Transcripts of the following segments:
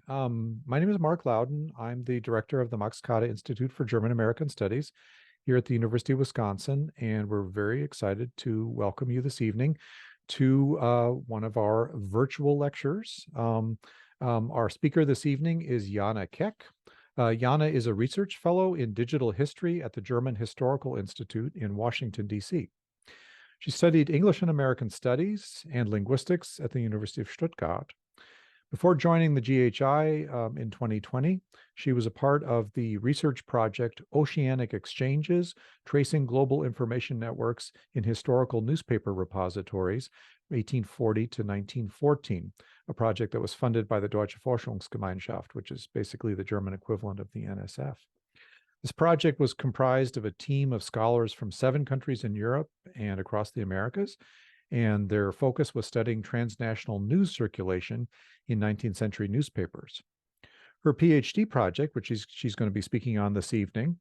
My name is Mark Loudon. I'm the director of the Max Kade Institute for German American Studies here at the University of Wisconsin, and we're very excited to welcome you this evening to one of our virtual lectures. Our speaker this evening is Jana Keck. Jana is a research fellow in digital history at the German Historical Institute in Washington, D.C. She studied English and American Studies and linguistics at the University of Stuttgart. Before joining the GHI in 2020, she was a part of the research project Oceanic Exchanges, Tracing Global Information Networks in Historical Newspaper Repositories, 1840 to 1914, a project that was funded by the Deutsche Forschungsgemeinschaft, which is basically the German equivalent of the NSF. This project was comprised of a team of scholars from 7 countries in Europe and across the Americas, and their focus was studying transnational news circulation in 19th century newspapers. Her PhD project, which she's going to be speaking on this evening,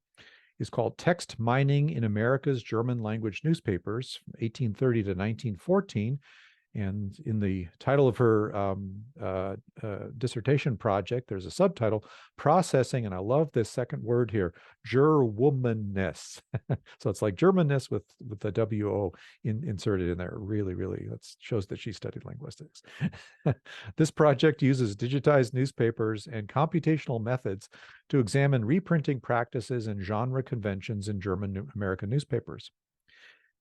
is called Text Mining in America's German Language Newspapers, 1830 to 1914. And in the title of her dissertation project, there's a subtitle, Processing, and I love this second word here, Gerwomanness. So it's like Germanness with the W-O inserted in there. Really, that shows that she studied linguistics. This project uses digitized newspapers and computational methods to examine reprinting practices and genre conventions in German American newspapers.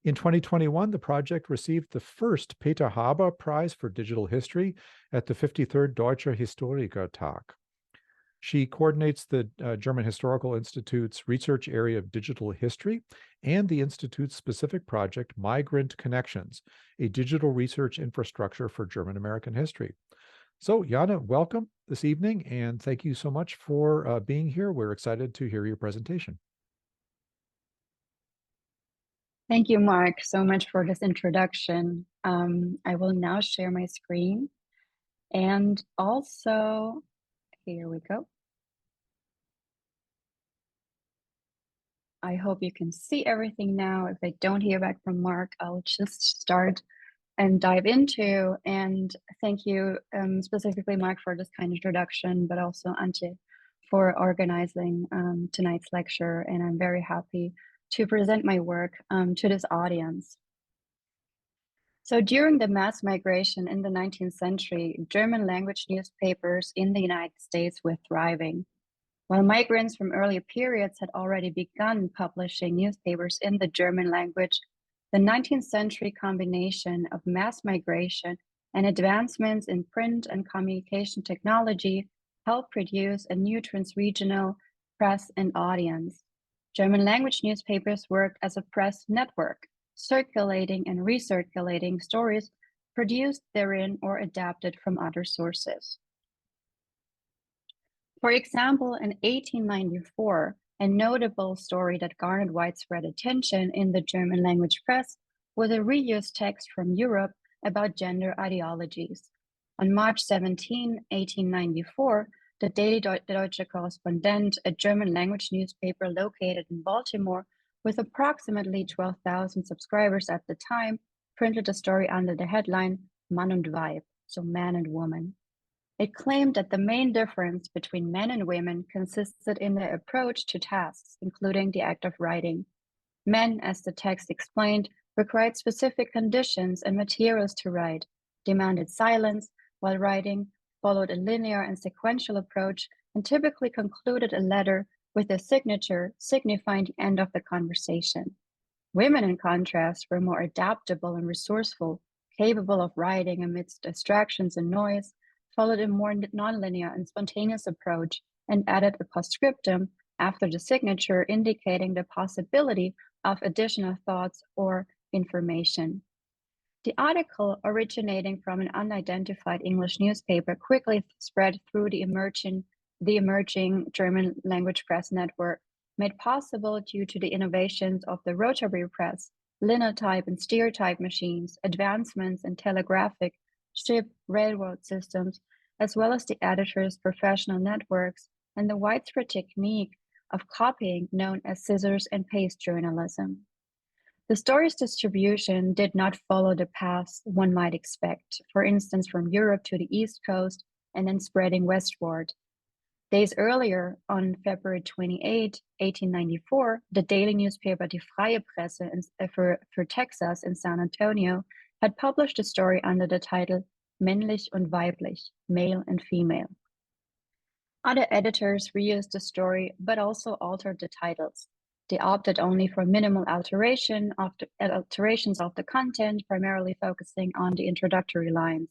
In 2021, the project received the first Peter Haber Prize for Digital History at the 53rd Deutsche Historikertag. She coordinates the German Historical Institute's research area of digital history and the Institute's specific project, Migrant Connections, a digital research infrastructure for German American history. So, Jana, welcome this evening, and thank you so much for being here. We're excited to hear your presentation. Thank you, Mark, so much for this introduction. I will now share my screen. And also, here we go. I hope you can see everything now. If I don't hear back from Mark, I'll just start and dive into. And thank you specifically, Mark, for this kind introduction, but also Antje for organizing tonight's lecture. And I'm very happy to present my work to this audience. So during the mass migration in the 19th century, German language newspapers in the United States were thriving. While migrants from earlier periods had already begun publishing newspapers in the German language, the 19th century combination of mass migration and advancements in print and communication technology helped produce a new transregional press and audience. German language newspapers worked as a press network, circulating and recirculating stories produced therein or adapted from other sources. For example, in 1894, a notable story that garnered widespread attention in the German language press was a reused text from Europe about gender ideologies. On March 17, 1894, the Daily Deutsche Korrespondent, a German language newspaper located in Baltimore with approximately 12,000 subscribers at the time, printed a story under the headline Mann und Weib, so man and woman. It claimed that the main difference between men and women consisted in their approach to tasks, including the act of writing. Men, as the text explained, required specific conditions and materials to write, demanded silence while writing, followed a linear and sequential approach, and typically concluded a letter with a signature signifying the end of the conversation. Women, in contrast, were more adaptable and resourceful, capable of writing amidst distractions and noise, followed a more nonlinear and spontaneous approach, and added a postscriptum after the signature indicating the possibility of additional thoughts or information. The article, originating from an unidentified English newspaper, quickly spread through the emerging German language press network, made possible due to the innovations of the rotary press, linotype and stereotype machines, advancements in telegraphic, ship, railroad systems, as well as the editor's professional networks and the widespread technique of copying known as scissors and paste journalism. The story's distribution did not follow the path one might expect, for instance, from Europe to the East Coast, and then spreading westward. Days earlier, on February 28, 1894, the daily newspaper Die Freie Presse for Texas in San Antonio had published a story under the title Männlich und Weiblich, Male and Female. Other editors reused the story, but also altered the titles. They opted only for minimal alterations of the content, primarily focusing on the introductory lines.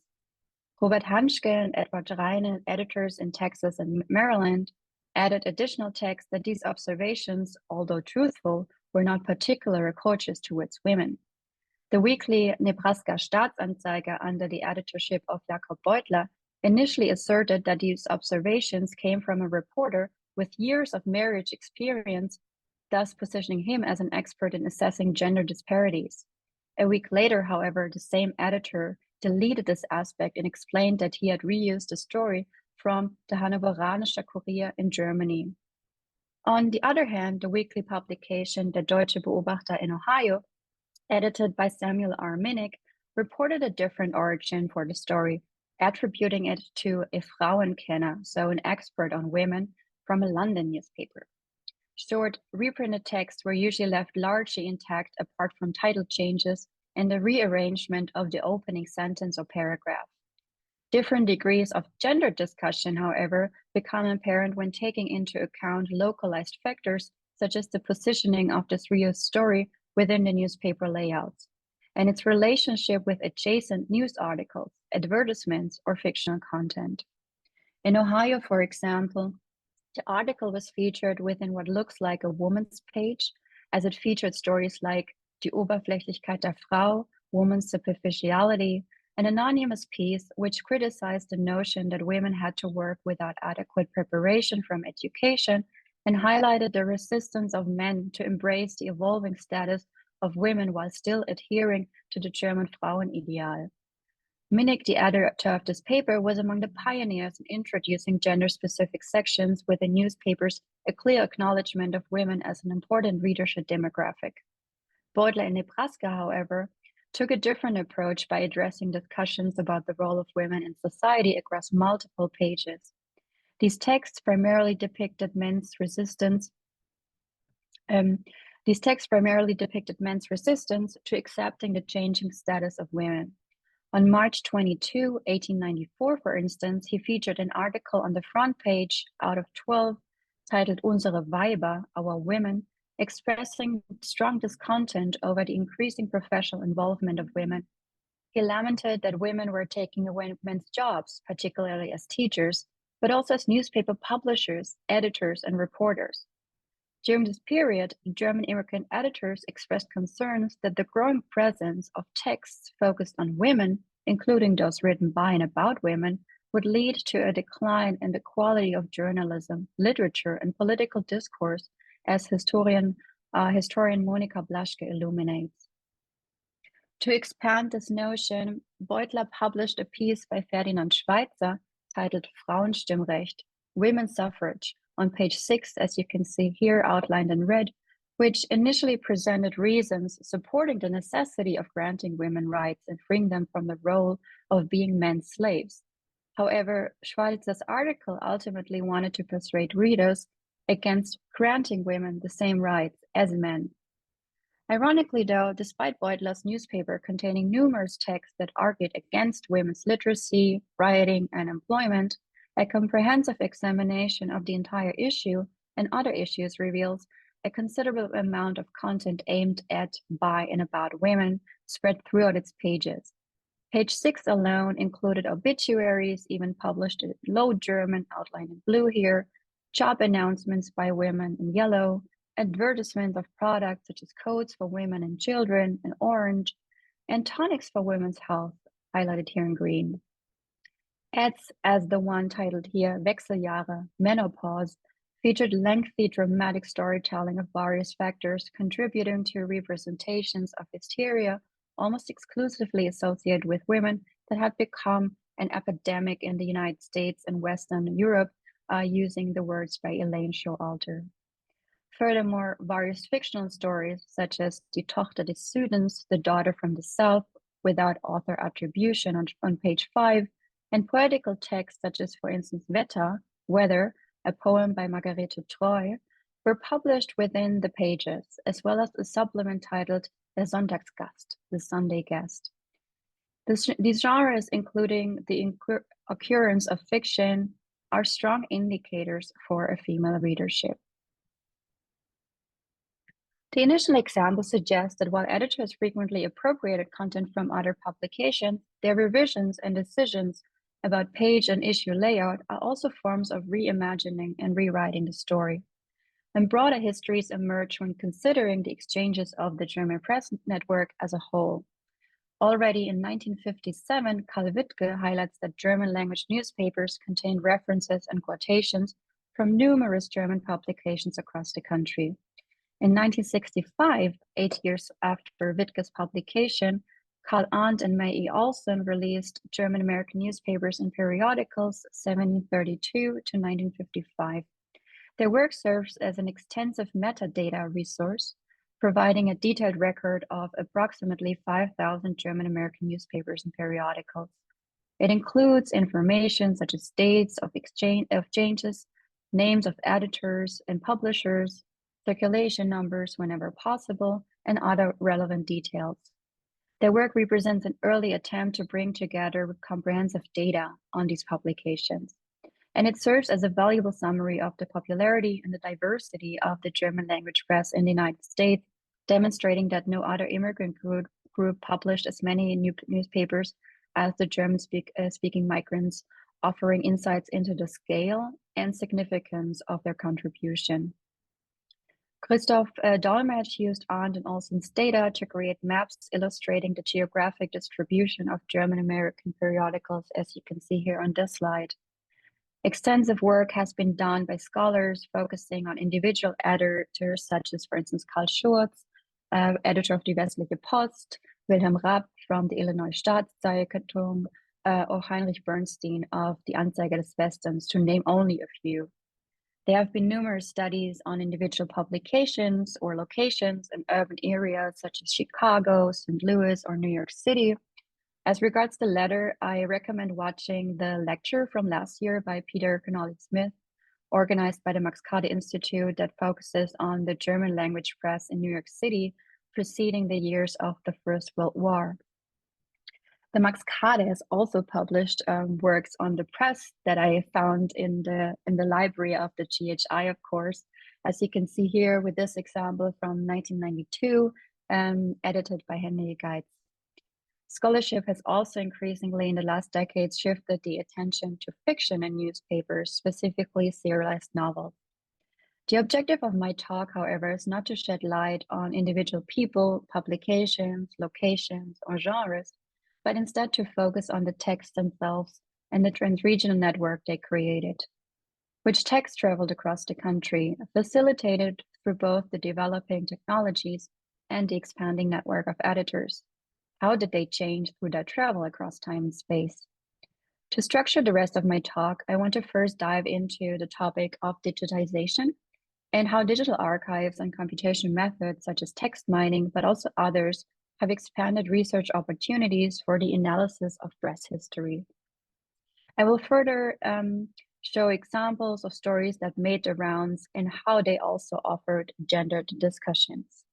Robert Hanschke and Edward Reine, editors in Texas and Maryland, added additional text that these observations, although truthful, were not particularly cautious towards women. The weekly Nebraska Staatsanzeiger, under the editorship of Jakob Beutler, initially asserted that these observations came from a reporter with years of marriage experience, thus positioning him as an expert in assessing gender disparities. A week later, however, the same editor deleted this aspect and explained that he had reused the story from the Hannoveranischer Kurier in Germany. On the other hand, the weekly publication Der Deutsche Beobachter in Ohio, edited by Samuel R. Minnick, reported a different origin for the story, attributing it to a Frauenkenner, so an expert on women, from a London newspaper. Short, reprinted texts were usually left largely intact apart from title changes and the rearrangement of the opening sentence or paragraph. Different degrees of gender discussion, however, become apparent when taking into account localized factors such as the positioning of this real story within the newspaper layouts and its relationship with adjacent news articles, advertisements, or fictional content. In Ohio, for example, the article was featured within what looks like a woman's page, as it featured stories like Die Oberflächlichkeit der Frau, woman's superficiality, an anonymous piece which criticized the notion that women had to work without adequate preparation from education and highlighted the resistance of men to embrace the evolving status of women while still adhering to the German Frauenideal. Minnick, the editor of this paper, was among the pioneers in introducing gender-specific sections within newspapers, a clear acknowledgement of women as an important readership demographic. Beutler in Nebraska, however, took a different approach by addressing discussions about the role of women in society across multiple pages. These texts primarily depicted men's resistance to accepting the changing status of women. On March 22, 1894, for instance, he featured an article on the front page out of 12 titled Unsere Weiber, Our Women, expressing strong discontent over the increasing professional involvement of women. He lamented that women were taking away men's jobs, particularly as teachers, but also as newspaper publishers, editors, and reporters. During this period, German immigrant editors expressed concerns that the growing presence of texts focused on women, including those written by and about women, would lead to a decline in the quality of journalism, literature, and political discourse, as historian Monika Blaschke illuminates. To expand this notion, Beutler published a piece by Ferdinand Schweitzer titled Frauenstimmrecht, Women's Suffrage, on page 6, as you can see here outlined in red, which initially presented reasons supporting the necessity of granting women rights and freeing them from the role of being men's slaves. However, Schweitzer's article ultimately wanted to persuade readers against granting women the same rights as men. Ironically, though, despite Beutler's newspaper containing numerous texts that argued against women's literacy, writing, and employment, a comprehensive examination of the entire issue and other issues reveals a considerable amount of content aimed at, by, and about women spread throughout its pages. Page 6 alone included obituaries, even published in Low German, outlined in blue here, job announcements by women in yellow, advertisements of products such as coats for women and children in orange, and tonics for women's health, highlighted here in green. Ads, as the one titled here, Wechseljahre, Menopause, featured lengthy dramatic storytelling of various factors contributing to representations of hysteria almost exclusively associated with women that had become an epidemic in the United States and Western Europe, using the words by Elaine Showalter. Furthermore, various fictional stories, such as Die Tochter des Südens, the daughter from the South, without author attribution on page 5, and poetical texts such as, for instance, Weather, a poem by Margarete Treu, were published within the pages, as well as a supplement titled Der Sonntagsgast, the Sunday Guest. These genres, including the occurrence of fiction, are strong indicators for a female readership. The initial example suggests that while editors frequently appropriated content from other publications, their revisions and decisions about page and issue layout are also forms of reimagining and rewriting the story. And broader histories emerge when considering the exchanges of the German press network as a whole. Already in 1957, Karl Wittke highlights that German language newspapers contained references and quotations from numerous German publications across the country. In 1965, 8 years after Wittke's publication, Karl Arndt and May E. Olsen released German-American newspapers and periodicals 1732 to 1955. Their work serves as an extensive metadata resource, providing a detailed record of approximately 5,000 German-American newspapers and periodicals. It includes information such as dates of exchanges, names of editors and publishers, circulation numbers whenever possible, and other relevant details. Their work represents an early attempt to bring together comprehensive data on these publications, and it serves as a valuable summary of the popularity and the diversity of the German language press in the United States, demonstrating that no other immigrant group published as many newspapers as the German-speaking migrants, offering insights into the scale and significance of their contribution. Christoph Dolmetsch used Arndt and Olsen's data to create maps illustrating the geographic distribution of German-American periodicals, as you can see here on this slide. Extensive work has been done by scholars focusing on individual editors, such as, for instance, Karl Schurz, editor of Die Westliche Post, Wilhelm Rapp from the Illinois Staatszeitung, or Heinrich Bernstein of the Anzeiger des Westens, to name only a few. There have been numerous studies on individual publications or locations in urban areas such as Chicago, St. Louis, or New York City. As regards the latter, I recommend watching the lecture from last year by Peter Connolly-Smith, organized by the Max Kade Institute, that focuses on the German language press in New York City preceding the years of the First World War. The Max Kade has also published works on the press that I found in the library of the GHI, of course, as you can see here with this example from 1992, edited by Henry Geitz. Scholarship has also increasingly in the last decades shifted the attention to fiction in newspapers, specifically serialized novels. The objective of my talk, however, is not to shed light on individual people, publications, locations, or genres, but instead to focus on the texts themselves and the transregional network they created, which texts traveled across the country, facilitated through both the developing technologies and the expanding network of editors. How did they change through their travel across time and space? To structure the rest of my talk, I want to first dive into the topic of digitization and how digital archives and computational methods such as text mining, but also others, have expanded research opportunities for the analysis of press history. I will further show examples of stories that made the rounds and how they also offered gendered discussions.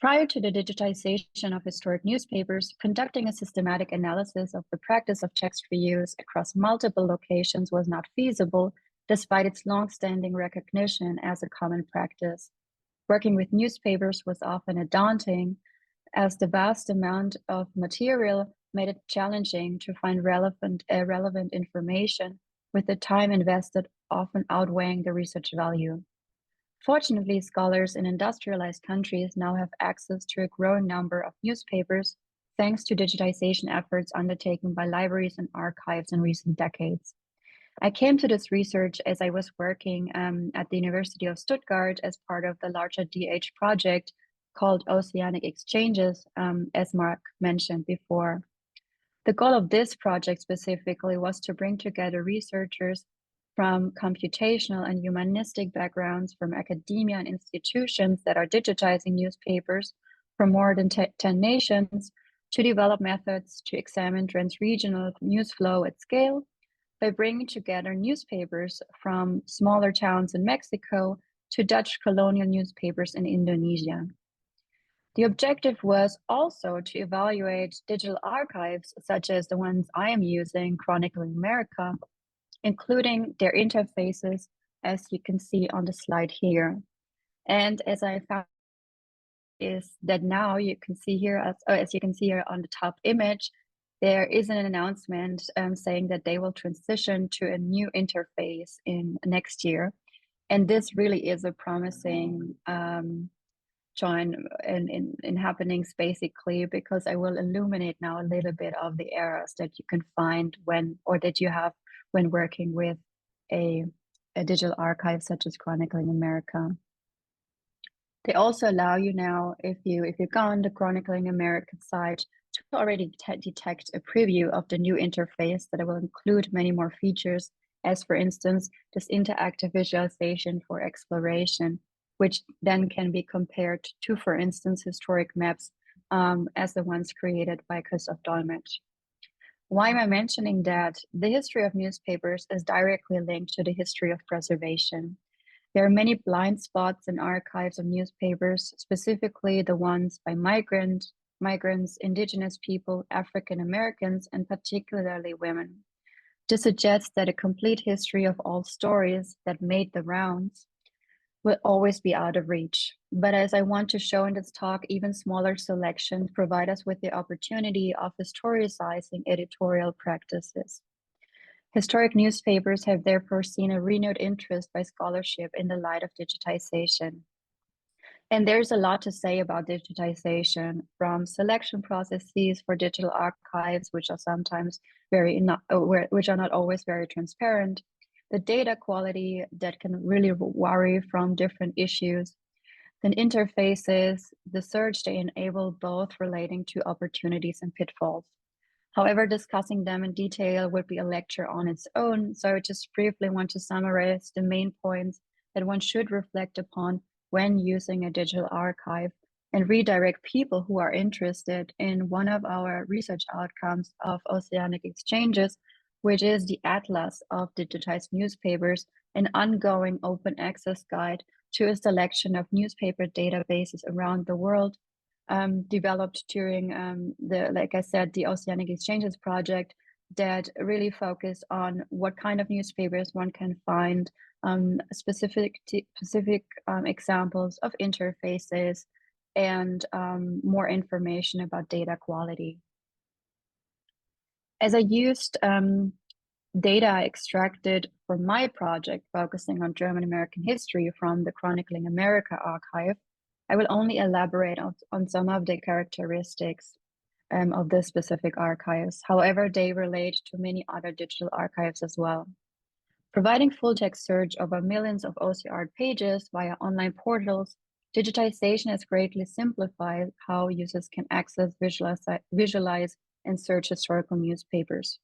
Prior to the digitization of historic newspapers, conducting a systematic analysis of the practice of text reuse across multiple locations was not feasible, despite its long-standing recognition as a common practice. Working with newspapers was often daunting, as the vast amount of material made it challenging to find relevant information, with the time invested often outweighing the research value. Fortunately, scholars in industrialized countries now have access to a growing number of newspapers, thanks to digitization efforts undertaken by libraries and archives in recent decades. I came to this research as I was working at the University of Stuttgart as part of the larger DH project called Oceanic Exchanges, as Mark mentioned before. The goal of this project specifically was to bring together researchers from computational and humanistic backgrounds from academia and institutions that are digitizing newspapers from more than 10 nations to develop methods to examine trans-regional news flow at scale by bringing together newspapers from smaller towns in Mexico to Dutch colonial newspapers in Indonesia. The objective was also to evaluate digital archives, such as the ones I am using, Chronicling America, including their interfaces, as you can see on the slide here. And as I found is that now you can see here, as you can see here on the top image, there is an announcement saying that they will transition to a new interface in next year. And this really is a promising join in happenings, basically, because I will illuminate now a little bit of the errors that you can find when, or that you have when working with a digital archive such as Chronicling America. They also allow you now, if you go on the Chronicling America site, to already detect a preview of the new interface that will include many more features, as for instance, this interactive visualization for exploration, which then can be compared to, for instance, historic maps as the ones created by Christoph Dolmetsch. Why am I mentioning that? The history of newspapers is directly linked to the history of preservation. There are many blind spots in archives of newspapers, specifically the ones by migrants, indigenous people, African Americans, and particularly women. This suggests that a complete history of all stories that made the rounds will always be out of reach. But as I want to show in this talk, even smaller selections provide us with the opportunity of historicizing editorial practices. Historic newspapers have therefore seen a renewed interest by scholarship in the light of digitization. And there's a lot to say about digitization, from selection processes for digital archives, which are sometimes which are not always very transparent, the data quality that can really vary from different issues, then interfaces, the search they enable, both relating to opportunities and pitfalls. However, discussing them in detail would be a lecture on its own, so I just briefly want to summarize the main points that one should reflect upon when using a digital archive and redirect people who are interested in one of our research outcomes of oceanic exchanges, which is the Atlas of Digitized Newspapers, an ongoing open access guide to a selection of newspaper databases around the world, developed during like I said, the Oceanic Exchanges project, that really focus on what kind of newspapers one can find, specific examples of interfaces, and more information about data quality. As I used data extracted for my project focusing on German American history from the Chronicling America archive, I will only elaborate on some of the characteristics of this specific archives. However, they relate to many other digital archives as well. Providing full text search over millions of OCR pages via online portals, digitization has greatly simplified how users can access, visualize, and search historical newspapers.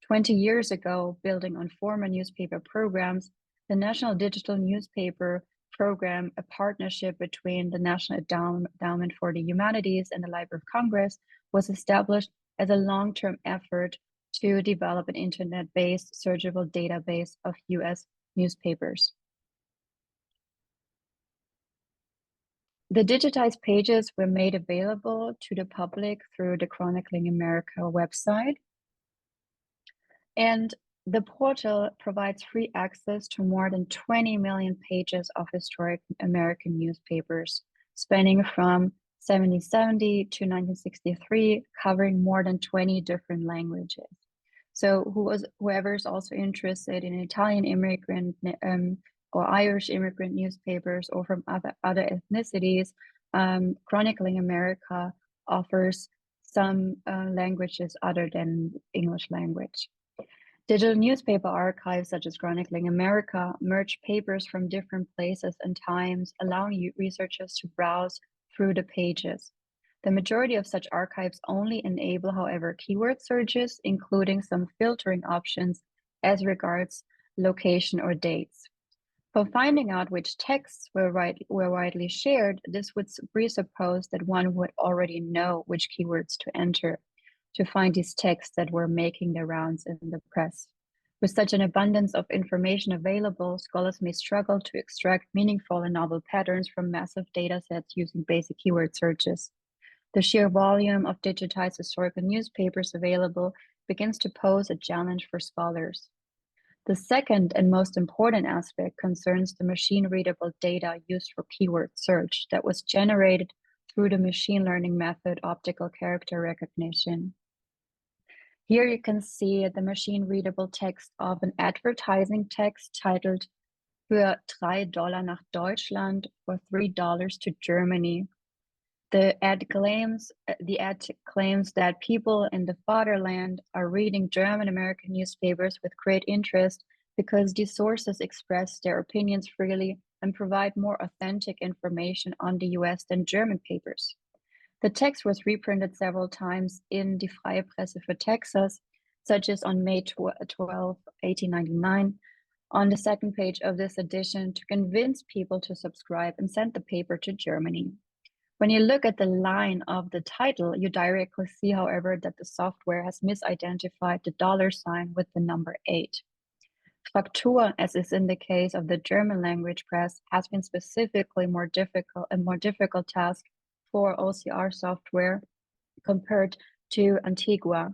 20 years ago, building on former newspaper programs, the National Digital Newspaper Program, a partnership between the National Endowment for the Humanities and the Library of Congress, was established as a long-term effort to develop an internet-based searchable database of US newspapers. The digitized pages were made available to the public through the Chronicling America website. And the portal provides free access to more than 20 million pages of historic American newspapers, spanning from 1770 to 1963, covering more than 20 different languages. So whoever's also interested in Italian immigrant or Irish immigrant newspapers, or from other ethnicities, Chronicling America offers some languages other than English language. Digital newspaper archives such as Chronicling America merge papers from different places and times, allowing researchers to browse through the pages. The majority of such archives only enable, however, keyword searches, including some filtering options as regards location or dates. For finding out which texts were widely shared, this would presuppose that one would already know which keywords to enter to find these texts that were making their rounds in the press. With such an abundance of information available, scholars may struggle to extract meaningful and novel patterns from massive data sets using basic keyword searches. The sheer volume of digitized historical newspapers available begins to pose a challenge for scholars. The second and most important aspect concerns the machine-readable data used for keyword search that was generated through the machine learning method optical character recognition. Here you can see the machine-readable text of an advertising text titled "Für $3 nach Deutschland" for $3 to Germany. The ad claims that people in the fatherland are reading German American newspapers with great interest because these sources express their opinions freely and provide more authentic information on the US than German papers. The text was reprinted several times in Die Freie Presse für Texas, such as on May 12, 1899, on the second page of this edition to convince people to subscribe and send the paper to Germany. When you look at the line of the title, you directly see, however, that the software has misidentified the $sign with the number 8. Fraktur, as is in the case of the German language press, has been specifically a more difficult task for OCR software compared to Antigua.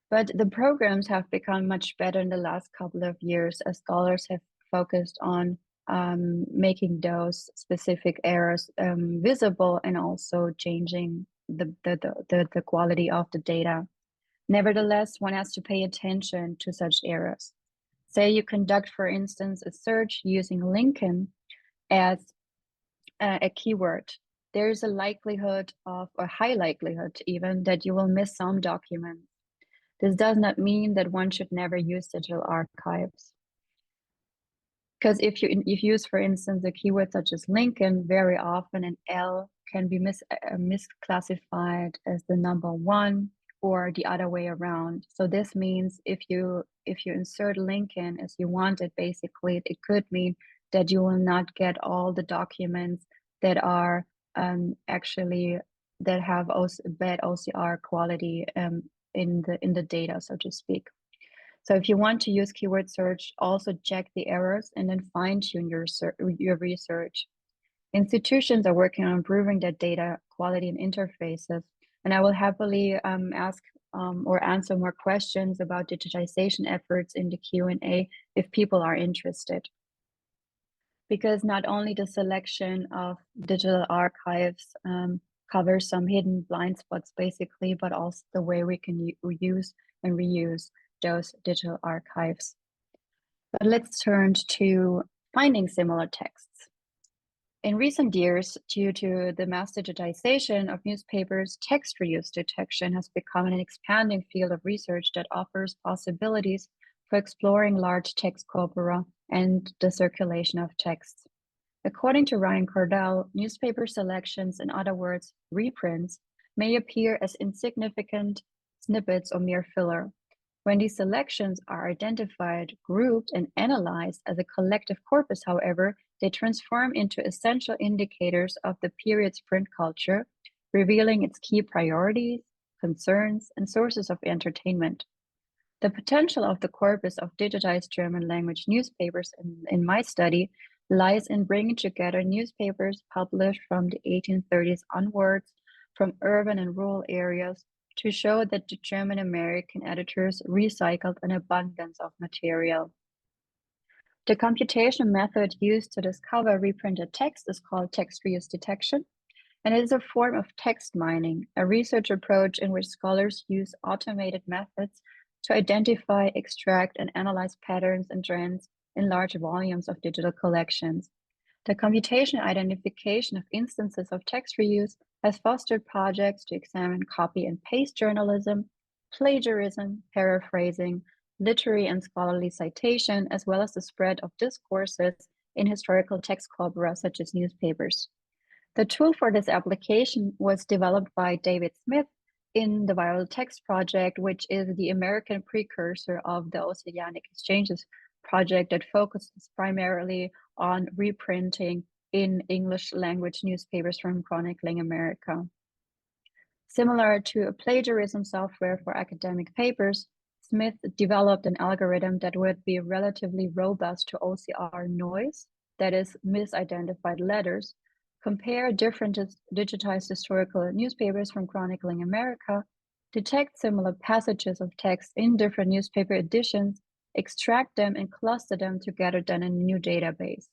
But the programs have become much better in the last couple of years as scholars have focused on making those specific errors visible and also changing the quality of the data. Nevertheless, one has to pay attention to such errors. Say you conduct, for instance, a search using Lincoln as a keyword. There is a likelihood of, or high likelihood even, that you will miss some documents. This does not mean that one should never use digital archives. Because if you use, for instance, a keyword such as Lincoln, very often an L can be misclassified as the number 1 or the other way around. So this means if you insert Lincoln as you want it, basically, it could mean that you will not get all the documents that are actually that have bad OCR quality in the data, so to speak. So if you want to use keyword search, also check the errors and then fine-tune your research. Institutions are working on improving their data quality and interfaces, and I will happily ask or answer more questions about digitization efforts in the Q&A if people are interested. Because not only the selection of digital archives covers some hidden blind spots, basically, but also the way we can use and reuse those digital archives. But let's turn to finding similar texts. In recent years, due to the mass digitization of newspapers, text reuse detection has become an expanding field of research that offers possibilities for exploring large text corpora and the circulation of texts. According to Ryan Cordell, newspaper selections, in other words, reprints, may appear as insignificant snippets or mere filler. When these selections are identified, grouped, and analyzed as a collective corpus, however, they transform into essential indicators of the period's print culture, revealing its key priorities, concerns, and sources of entertainment. The potential of the corpus of digitized German language newspapers in my study lies in bringing together newspapers published from the 1830s onwards from urban and rural areas to show that the German American editors recycled an abundance of material. The computational method used to discover reprinted text is called text reuse detection, and it is a form of text mining, a research approach in which scholars use automated methods to identify, extract, and analyze patterns and trends in large volumes of digital collections. The computational identification of instances of text reuse has fostered projects to examine copy and paste journalism, plagiarism, paraphrasing, literary and scholarly citation, as well as the spread of discourses in historical text corpora such as newspapers. The tool for this application was developed by David Smith in the Viral Text Project, which is the American precursor of the Oceanic Exchanges project that focuses primarily on reprinting in English language newspapers from chronicling America. Similar to a plagiarism software for academic papers, Smith developed an algorithm that would be relatively robust to OCR noise, that is, misidentified letters, compare different digitized historical newspapers from chronicling America, detect similar passages of text in different newspaper editions, extract them, and cluster them together then in a new database.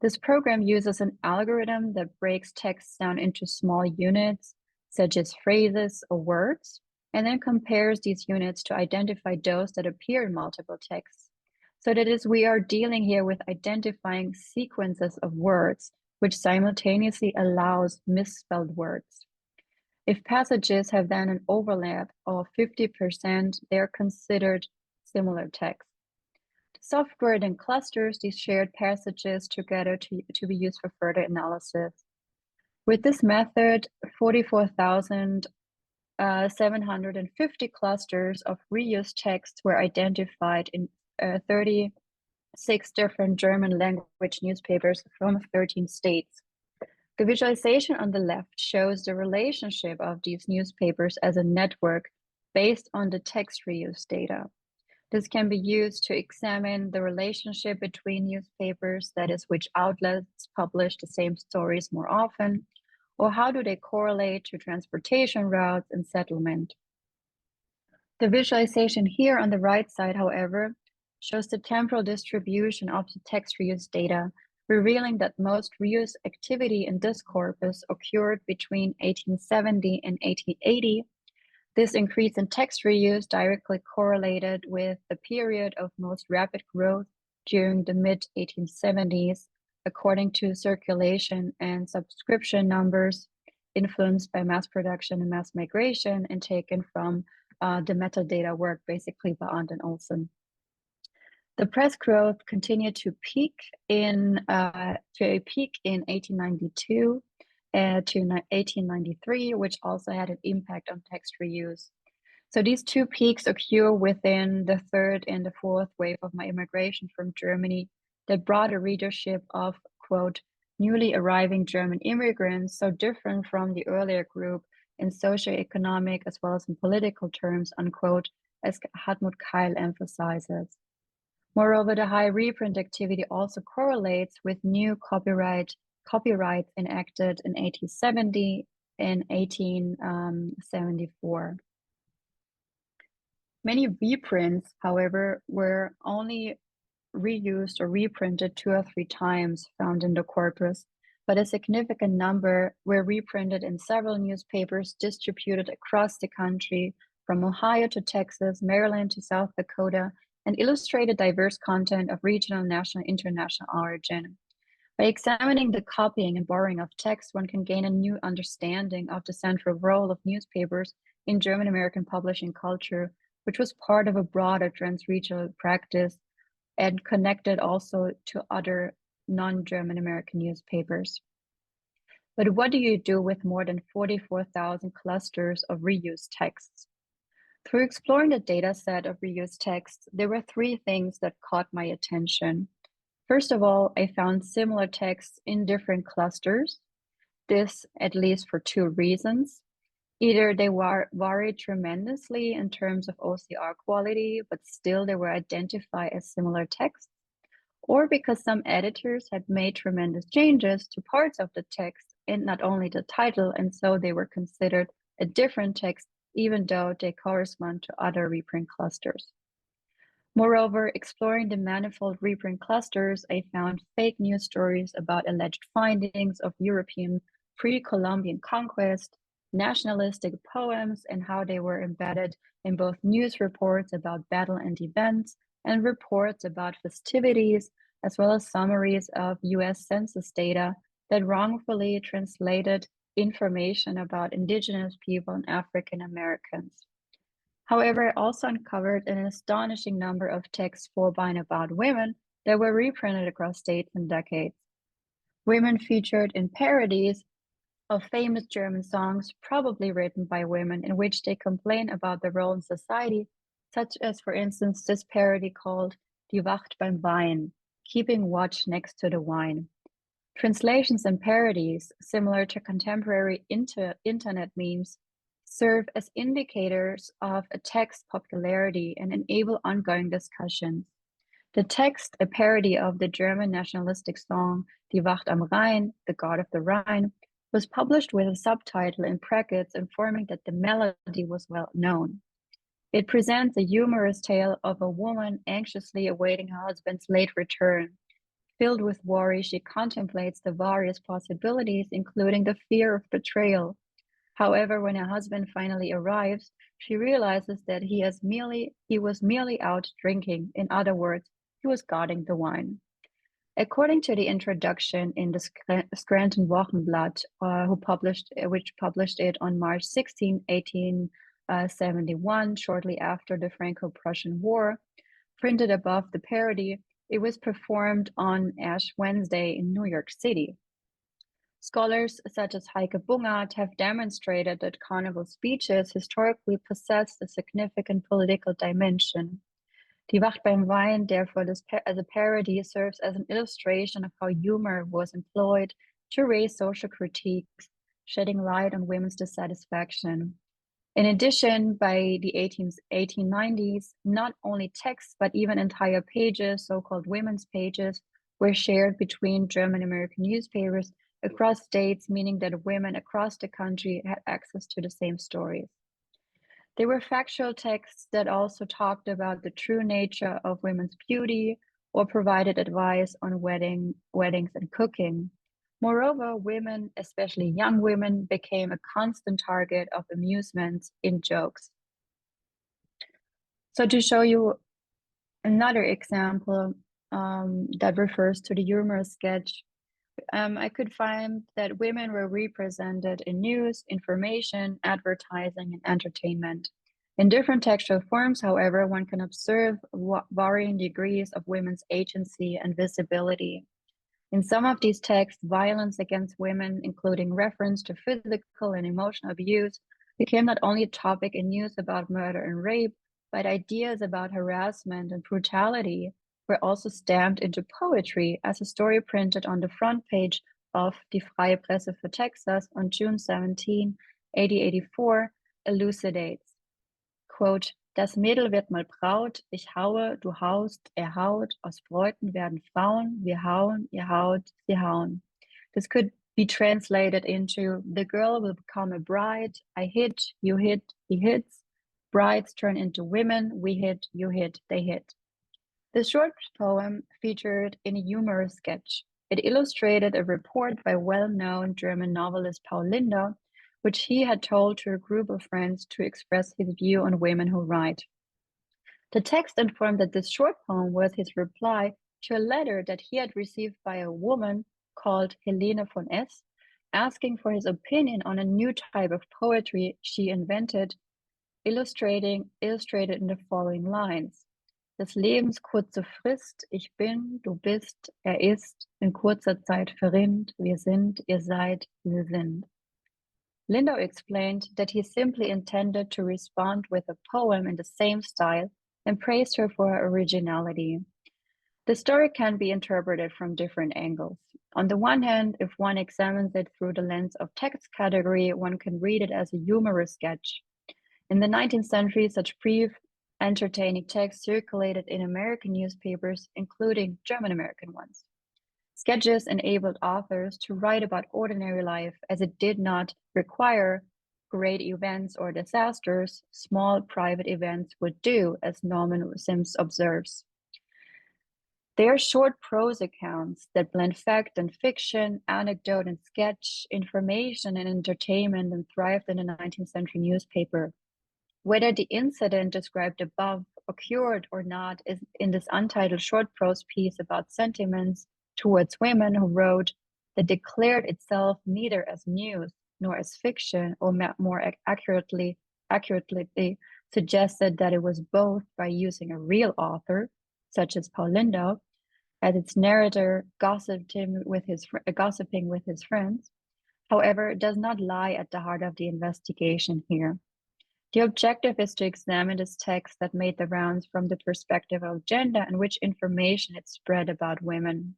This program uses an algorithm that breaks text down into small units, such as phrases or words, and then compares these units to identify those that appear in multiple texts. So that is, we are dealing here with identifying sequences of words, which simultaneously allows misspelled words. If passages have then an overlap of 50%, they're considered similar text. The software then clusters these shared passages together to be used for further analysis. With this method, 44,750 clusters of reused texts were identified in 36 different German language newspapers from 13 states. The visualization on the left shows the relationship of these newspapers as a network based on the text reuse data. This can be used to examine the relationship between newspapers, that is, which outlets publish the same stories more often, or how do they correlate to transportation routes and settlement. The visualization here on the right side, however, shows the temporal distribution of the text reuse data, revealing that most reuse activity in this corpus occurred between 1870 and 1880. This increase in text reuse directly correlated with the period of most rapid growth during the mid-1870s, according to circulation and subscription numbers influenced by mass production and mass migration, and taken from the metadata work basically by Arndt and Olson. The press growth continued to peak in 1892 to 1893, which also had an impact on text reuse. So these two peaks occur within the third and the fourth wave of my immigration from Germany that brought a readership of, quote, newly arriving German immigrants, so different from the earlier group in socioeconomic as well as in political terms, unquote, as Hartmut Keil emphasizes. Moreover, the high reprint activity also correlates with new copyrights enacted in 1870 and 1874. Many reprints, however, were only reused or reprinted 2 or 3 times found in the corpus, but a significant number were reprinted in several newspapers distributed across the country, from Ohio to Texas, Maryland to South Dakota, and illustrated diverse content of regional, national, international origin. By examining the copying and borrowing of text, one can gain a new understanding of the central role of newspapers in German American publishing culture, which was part of a broader trans-regional practice and connected also to other non-German American newspapers. But what do you do with more than 44,000 clusters of reused texts? Through exploring the data set of reused texts, there were 3 things that caught my attention. First of all, I found similar texts in different clusters. This, at least for 2 reasons. Either they varied tremendously in terms of OCR quality, but still they were identified as similar texts, or because some editors had made tremendous changes to parts of the text and not only the title, and so they were considered a different text even though they correspond to other reprint clusters. Moreover, exploring the manifold reprint clusters, I found fake news stories about alleged findings of European pre-Columbian conquest, nationalistic poems, and how they were embedded in both news reports about battle and events and reports about festivities, as well as summaries of US Census data that wrongfully translated information about indigenous people and African Americans. However, I also uncovered an astonishing number of texts for by and about women that were reprinted across states and decades. Women featured in parodies of famous German songs, probably written by women, in which they complain about their role in society, such as, for instance, this parody called Die Wacht beim Wein. keeping watch next to the wine. Translations and parodies, similar to contemporary internet memes, serve as indicators of a text's popularity and enable ongoing discussions. The text, a parody of the German nationalistic song Die Wacht am Rhein, the God of the Rhine, was published with a subtitle in brackets informing that the melody was well known. It presents a humorous tale of a woman anxiously awaiting her husband's late return. Filled with worry, she contemplates the various possibilities, including the fear of betrayal. However, when her husband finally arrives, she realizes that he was merely out drinking. In other words, he was guarding the wine. According to the introduction in the Scranton Wochenblatt, which published it on March 16, 1871, shortly after the Franco-Prussian War, printed above the parody, it was performed on Ash Wednesday in New York City. Scholars such as Heike Bungert have demonstrated that carnival speeches historically possessed a significant political dimension. Die Wacht beim Wein, therefore, as a parody, serves as an illustration of how humor was employed to raise social critiques, shedding light on women's dissatisfaction. In addition, by the 1890s, not only texts, but even entire pages, so-called women's pages, were shared between German-American newspapers across states, meaning that women across the country had access to the same stories. They were factual texts that also talked about the true nature of women's beauty or provided advice on weddings and cooking. Moreover, women, especially young women, became a constant target of amusement in jokes. So to show you another example that refers to the humorous sketch, I could find that women were represented in news, information, advertising, and entertainment. In different textual forms, however, one can observe varying degrees of women's agency and visibility. In some of these texts, violence against women, including reference to physical and emotional abuse, became not only a topic in news about murder and rape, but ideas about harassment and brutality were also stamped into poetry, as a story printed on the front page of Die Freie Presse für Texas on June 17, 1884, elucidates. Quote, Das Mädel wird mal Braut, ich haue, du haust, er haut, aus Bräuten werden Frauen, wir hauen, ihr haut, sie hauen. This could be translated into, the girl will become a bride, I hit, you hit, he hits, brides turn into women, we hit, you hit, they hit. The short poem featured in a humorous sketch. It illustrated a report by well-known German novelist Paul Linder, which he had told to a group of friends to express his view on women who write. The text informed that this short poem was his reply to a letter that he had received by a woman called Helene von S, asking for his opinion on a new type of poetry she invented, illustrated in the following lines. Des Lebens kurze Frist, ich bin, du bist, ist, in kurzer Zeit verrinnt, wir sind, ihr seid, wir sind. Lindo explained that he simply intended to respond with a poem in the same style and praised her for her originality. The story can be interpreted from different angles. On the one hand, if one examines it through the lens of text category, one can read it as a humorous sketch. In the 19th century, such brief, entertaining texts circulated in American newspapers, including German-American ones. Sketches enabled authors to write about ordinary life, as it did not require great events or disasters. Small private events would do, as Norman Sims observes. They are short prose accounts that blend fact and fiction, anecdote and sketch, information and entertainment, and thrived in the 19th century newspaper. Whether the incident described above occurred or not is in this untitled short prose piece about sentiments towards women who wrote that declared itself neither as news nor as fiction, or more accurately suggested that it was both by using a real author, such as Paul Lindo, as its narrator gossiping with his friends. However, it does not lie at the heart of the investigation here. The objective is to examine this text that made the rounds from the perspective of gender and which information it spread about women.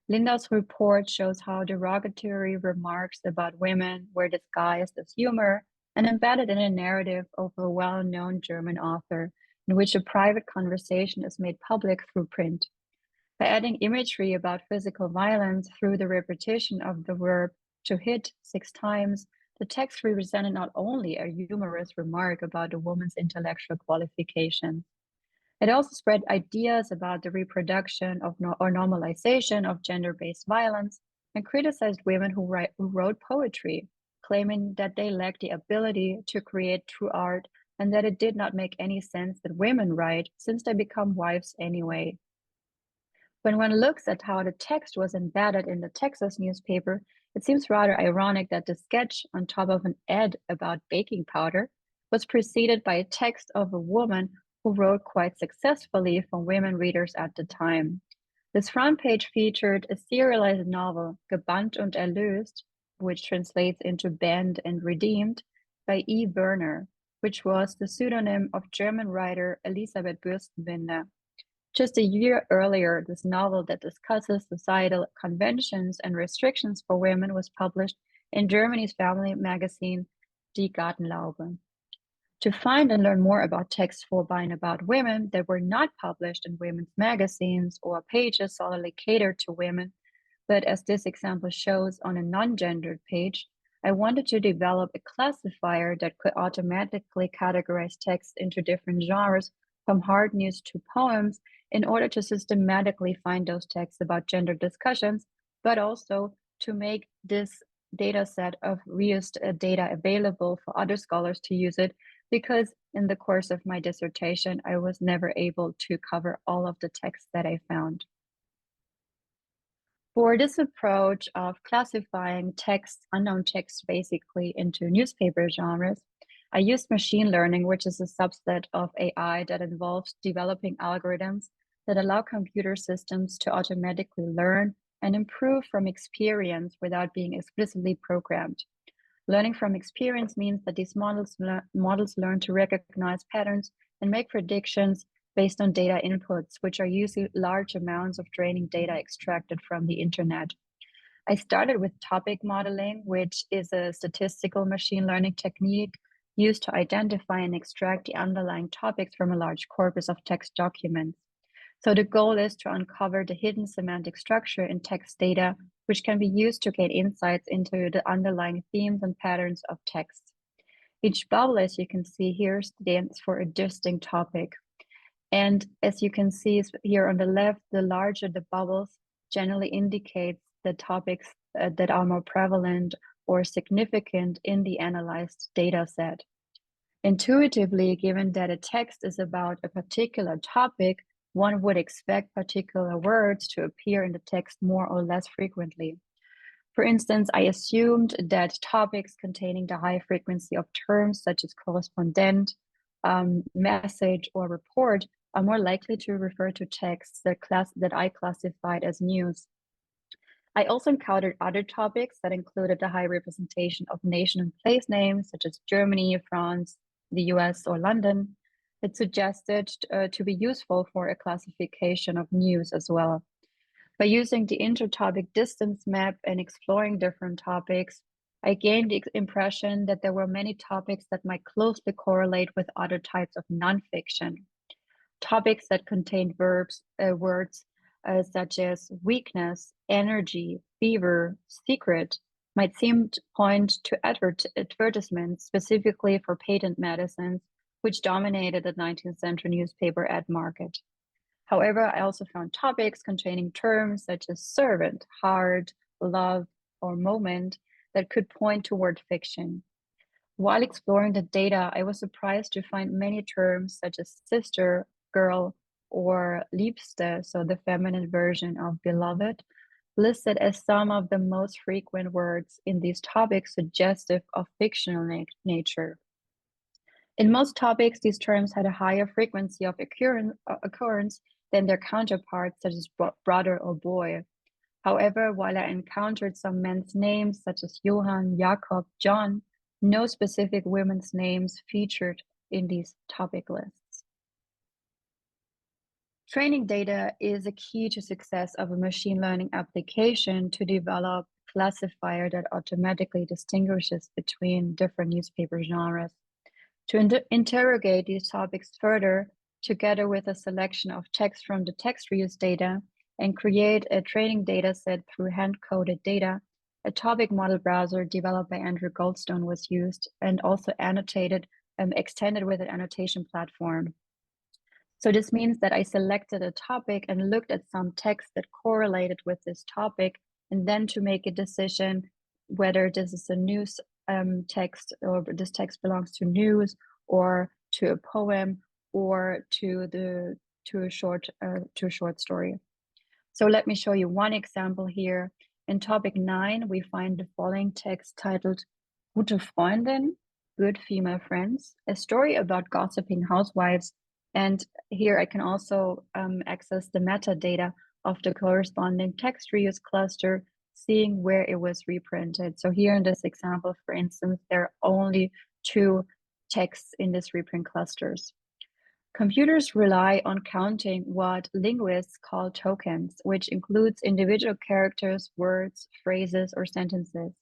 Linda's report shows how derogatory remarks about women were disguised as humor and embedded in a narrative of a well-known German author, in which a private conversation is made public through print. By adding imagery about physical violence through the repetition of the verb to hit 6 times, the text represented not only a humorous remark about a woman's intellectual qualifications, it also spread ideas about the reproduction of or normalization of gender-based violence and criticized women who wrote poetry, claiming that they lacked the ability to create true art and that it did not make any sense that women write since they become wives anyway. When one looks at how the text was embedded in the Texas newspaper, it seems rather ironic that the sketch on top of an ad about baking powder was preceded by a text of a woman who wrote quite successfully for women readers at the time. This front page featured a serialized novel, Gebannt und erlöst, which translates into Banned and Redeemed, by E. Werner, which was the pseudonym of German writer Elisabeth Bürstenbinder. Just a year earlier, this novel that discusses societal conventions and restrictions for women was published in Germany's family magazine, Die Gartenlaube. To find and learn more about texts for by and about women that were not published in women's magazines or pages solely catered to women, but as this example shows on a non-gendered page, I wanted to develop a classifier that could automatically categorize texts into different genres, from hard news to poems, in order to systematically find those texts about gender discussions, but also to make this data set of reused data available for other scholars to use it, because in the course of my dissertation, I was never able to cover all of the texts that I found. For this approach of classifying texts, unknown texts basically, into newspaper genres, I used machine learning, which is a subset of AI that involves developing algorithms that allow computer systems to automatically learn and improve from experience without being explicitly programmed. Learning from experience means that these models learn to recognize patterns and make predictions based on data inputs, which are usually large amounts of training data extracted from the internet. I started with topic modeling, which is a statistical machine learning technique used to identify and extract the underlying topics from a large corpus of text documents. So the goal is to uncover the hidden semantic structure in text data, which can be used to gain insights into the underlying themes and patterns of text. Each bubble, as you can see here, stands for a distinct topic. And as you can see here on the left, the larger the bubbles generally indicates the topics that are more prevalent or significant in the analyzed data set. Intuitively, given that a text is about a particular topic, one would expect particular words to appear in the text more or less frequently. For instance, I assumed that topics containing the high frequency of terms such as correspondent, message, or report are more likely to refer to texts that I classified as news. I also encountered other topics that included the high representation of nation and place names, such as Germany, France, the US, or London. It suggested to be useful for a classification of news as well. By using the intertopic distance map and exploring different topics, I gained the impression that there were many topics that might closely correlate with other types of nonfiction. Topics that contained words such as weakness, energy, fever, secret might seem to point to advertisements specifically for patent medicines, which dominated the 19th century newspaper ad market. However, I also found topics containing terms such as servant, heart, love, or moment that could point toward fiction. While exploring the data, I was surprised to find many terms such as sister, girl, or Liebste, so the feminine version of beloved, listed as some of the most frequent words in these topics suggestive of fictional nature. In most topics, these terms had a higher frequency of occurrence than their counterparts, such as brother or boy. However, while I encountered some men's names, such as Johann, Jakob, John, No specific women's names featured in these topic lists. Training data is a key to success of a machine learning application to develop a classifier that automatically distinguishes between different newspaper genres. To interrogate these topics further, together with a selection of text from the text reuse data, and create a training data set through hand-coded data, a topic model browser developed by Andrew Goldstone was used and also extended with an annotation platform. So this means that I selected a topic and looked at some text that correlated with this topic, and then to make a decision whether this is a news text, or this text belongs to news or to a poem or to a short story. So let me show you one example here. In topic 9, we find the following text titled Gute Freundin, Good Female Friends, a story about gossiping housewives. And here I can also access the metadata of the corresponding text reuse cluster, seeing where it was reprinted. So here in this example, for instance, there are only 2 texts in this reprint clusters. Computers rely on counting what linguists call tokens, which includes individual characters, words, phrases, or sentences.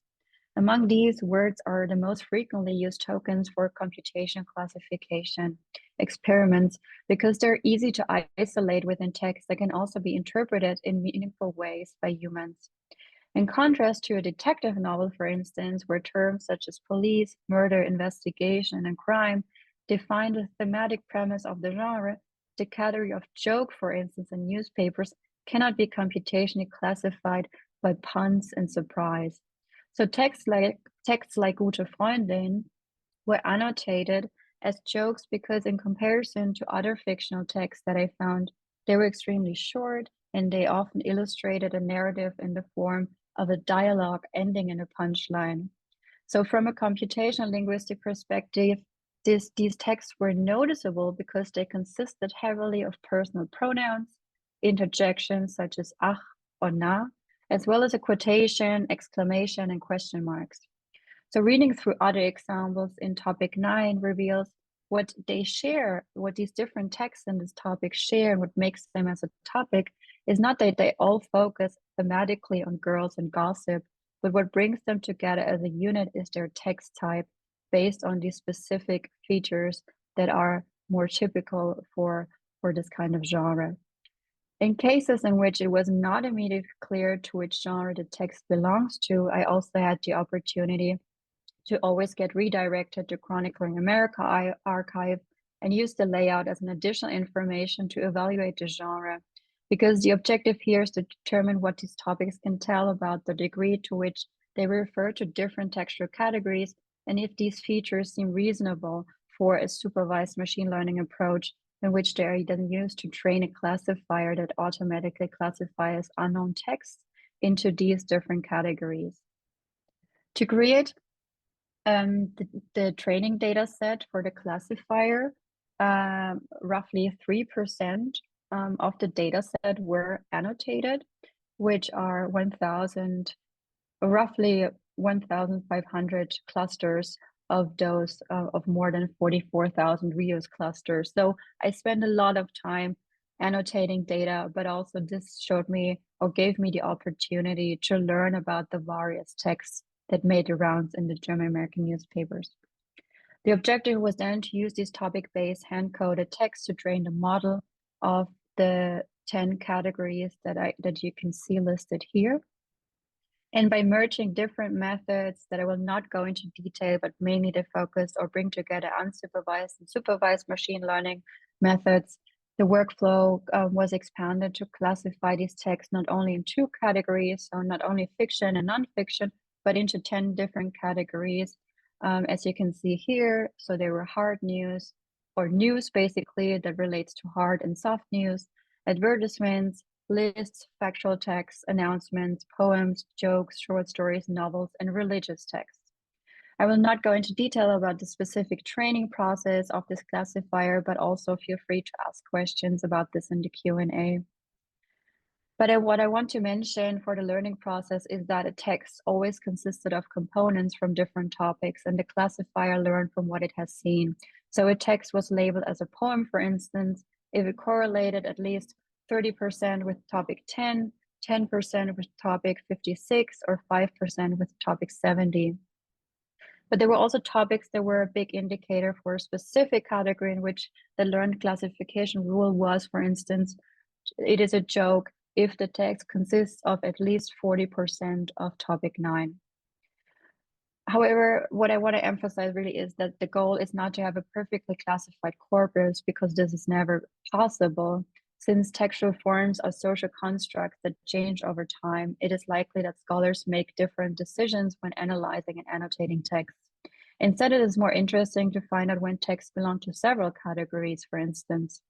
Among these, words are the most frequently used tokens for computation classification experiments because they're easy to isolate within text that can also be interpreted in meaningful ways by humans. In contrast to a detective novel, for instance, where terms such as police, murder, investigation, and crime define the thematic premise of the genre, the category of joke, for instance, in newspapers, cannot be computationally classified by puns and surprise. So texts like Gute Freundin were annotated as jokes because in comparison to other fictional texts that I found, they were extremely short and they often illustrated a narrative in the form of a dialogue ending in a punchline. So from a computational linguistic perspective, these texts were noticeable because they consisted heavily of personal pronouns, interjections such as ach or na, as well as a quotation, exclamation, and question marks. So reading through other examples in topic 9 reveals what they share, what these different texts in this topic share, and what makes them as a topic is not that they all focus thematically on girls and gossip, but what brings them together as a unit is their text type based on these specific features that are more typical for this kind of genre. In cases in which it was not immediately clear to which genre the text belongs to, I also had the opportunity to always get redirected to Chronicling America archive and use the layout as an additional information to evaluate the genre. Because the objective here is to determine what these topics can tell about the degree to which they refer to different textual categories and if these features seem reasonable for a supervised machine learning approach in which they are then used to train a classifier that automatically classifies unknown texts into these different categories. To create the training data set for the classifier, roughly 3% of the data set were annotated, which are roughly 1,500 clusters of those of more than 44,000 reuse clusters. So I spent a lot of time annotating data, but also this showed me or gave me the opportunity to learn about the various texts that made the rounds in the German American newspapers. The objective was then to use these topic-based hand-coded text to train the model of the 10 categories that you can see listed here. And by merging different methods that I will not go into detail, but mainly to focus or bring together unsupervised and supervised machine learning methods, the workflow was expanded to classify these texts not only in 2 categories, so not only fiction and nonfiction, but into 10 different categories, as you can see here. So there were hard news, or news basically that relates to hard and soft news, advertisements, lists, factual texts, announcements, poems, jokes, short stories, novels, and religious texts. I will not go into detail about the specific training process of this classifier, but also feel free to ask questions about this in the Q&A. But what I want to mention for the learning process is that a text always consisted of components from different topics, and the classifier learned from what it has seen. So a text was labeled as a poem, for instance, if it correlated at least 30% with topic 10, 10% with topic 56, or 5% with topic 70. But there were also topics that were a big indicator for a specific category in which the learned classification rule was, for instance, it is a joke if the text consists of at least 40% of topic 9. However, what I want to emphasize really is that the goal is not to have a perfectly classified corpus, because this is never possible. Since textual forms are social constructs that change over time, it is likely that scholars make different decisions when analyzing and annotating texts. Instead, it is more interesting to find out when texts belong to several categories, for instance.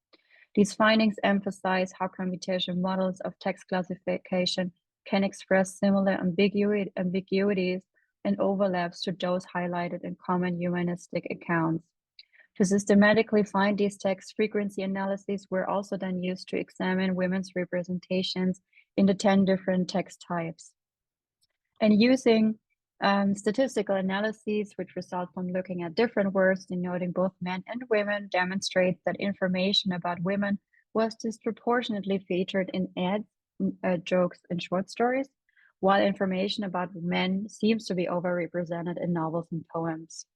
These findings emphasize how computational models of text classification can express similar ambiguities and overlaps to those highlighted in common humanistic accounts. To systematically find these text frequency analyses were also then used to examine women's representations in the 10 different text types. And using statistical analyses, which result from looking at different words denoting both men and women, demonstrates that information about women was disproportionately featured in ads, jokes, and short stories, while information about men seems to be overrepresented in novels and poems.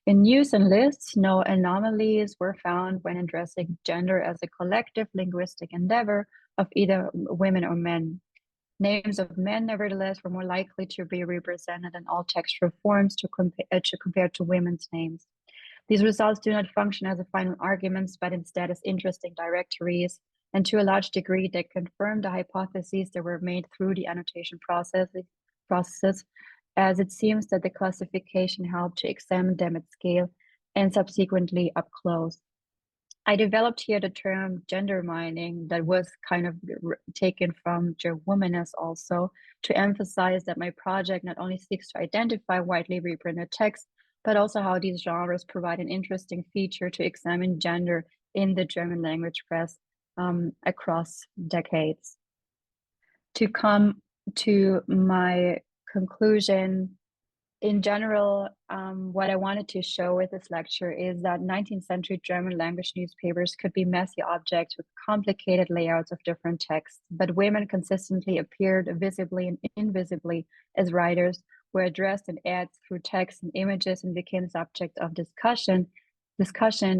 In news and lists, no anomalies were found when addressing gender as a collective linguistic endeavor of either women or men. Names of men, nevertheless, were more likely to be represented in all textual forms compared to women's names. These results do not function as final arguments, but instead as interesting directories, and to a large degree, they confirm the hypotheses that were made through the annotation processes, as it seems that the classification helped to examine them at scale and subsequently up close. I developed here the term gender mining that was kind of taken from Gerwomanist also, to emphasize that my project not only seeks to identify widely reprinted texts, but also how these genres provide an interesting feature to examine gender in the German language press across decades. To come to my conclusion, in general, what I wanted to show with this lecture is that 19th century German language newspapers could be messy objects with complicated layouts of different texts, but women consistently appeared visibly and invisibly as writers, were addressed in ads through text and images, and became subject of discussion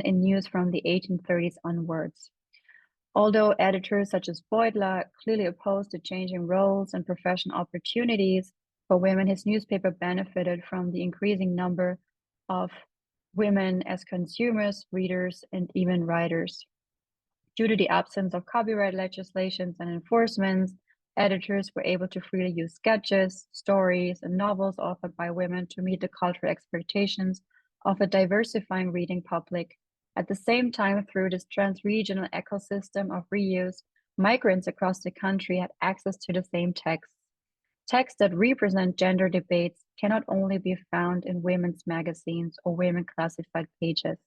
in news from the 1830s onwards. Although editors such as Beutler clearly opposed the changing roles and professional opportunities for women, his newspaper benefited from the increasing number of women as consumers, readers, and even writers. Due to the absence of copyright legislations and enforcements, editors were able to freely use sketches, stories, and novels authored by women to meet the cultural expectations of a diversifying reading public. At the same time, through this trans-regional ecosystem of reuse, migrants across the country had access to the same texts. Texts that represent gender debates cannot only be found in women's magazines or women classified pages.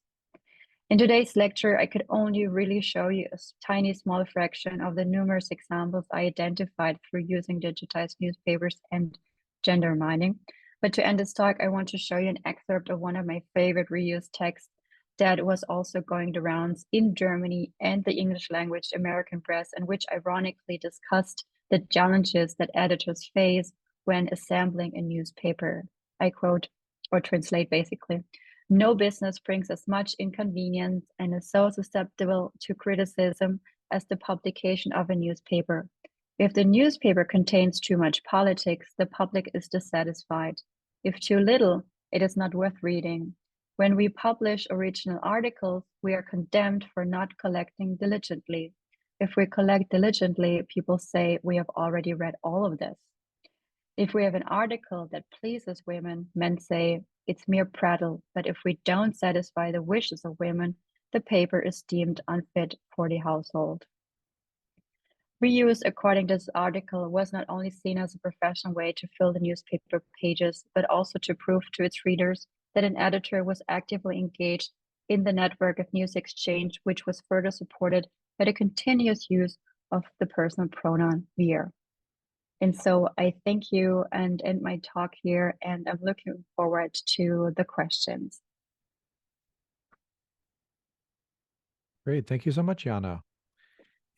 In today's lecture, I could only really show you a tiny small fraction of the numerous examples I identified through using digitized newspapers and gender mining. But to end this talk, I want to show you an excerpt of one of my favorite reused texts that was also going the rounds in Germany and the English language American press, and which ironically discussed the challenges that editors face when assembling a newspaper. I quote, or translate basically, "No business brings as much inconvenience and is so susceptible to criticism as the publication of a newspaper. If the newspaper contains too much politics, the public is dissatisfied. If too little, it is not worth reading. When we publish original articles, we are condemned for not collecting diligently. If we collect diligently, people say we have already read all of this. If we have an article that pleases women, men say it's mere prattle, but if we don't satisfy the wishes of women, the paper is deemed unfit for the household." Reuse, according to this article, was not only seen as a professional way to fill the newspaper pages, but also to prove to its readers that an editor was actively engaged in the network of news exchange, which was further supported by the continuous use of the personal pronoun wir. And so I thank you and end my talk here, and I'm looking forward to the questions. Great. Thank you so much, Jana.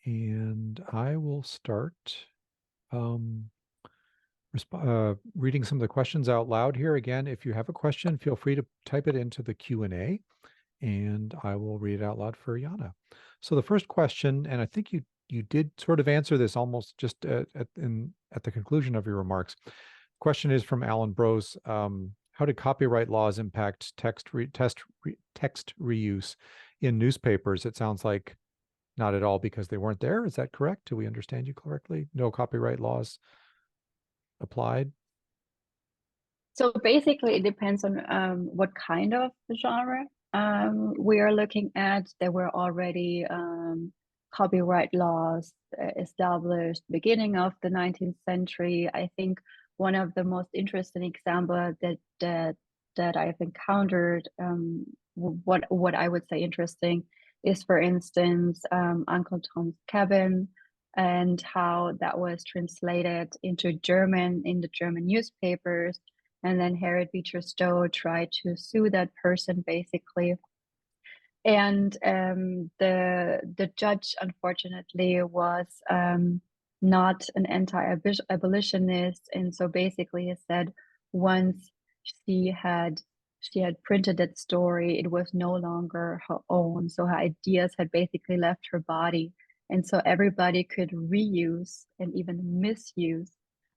And I will start um, reading some of the questions out loud here. Again, if you have a question, feel free to type it into the Q&A, and I will read it out loud for Jana. So the first question, and I think you did sort of answer this almost just at the conclusion of your remarks. Question is from Alan Brose. How did copyright laws impact text reuse in newspapers? It sounds like not at all because they weren't there. Is that correct? Do we understand you correctly? No copyright laws applied? So basically, it depends on what kind of genre we are looking at. There were already copyright laws established beginning of the 19th century. I think one of the most interesting examples that I've encountered, what I would say interesting, is, for instance, Uncle Tom's Cabin, and how that was translated into German in the German newspapers. And then Harriet Beecher Stowe tried to sue that person, basically. And the judge, unfortunately, was not an anti-abolitionist, and so basically he said once she had printed that story, it was no longer her own. So her ideas had basically left her body, and so everybody could reuse and even misuse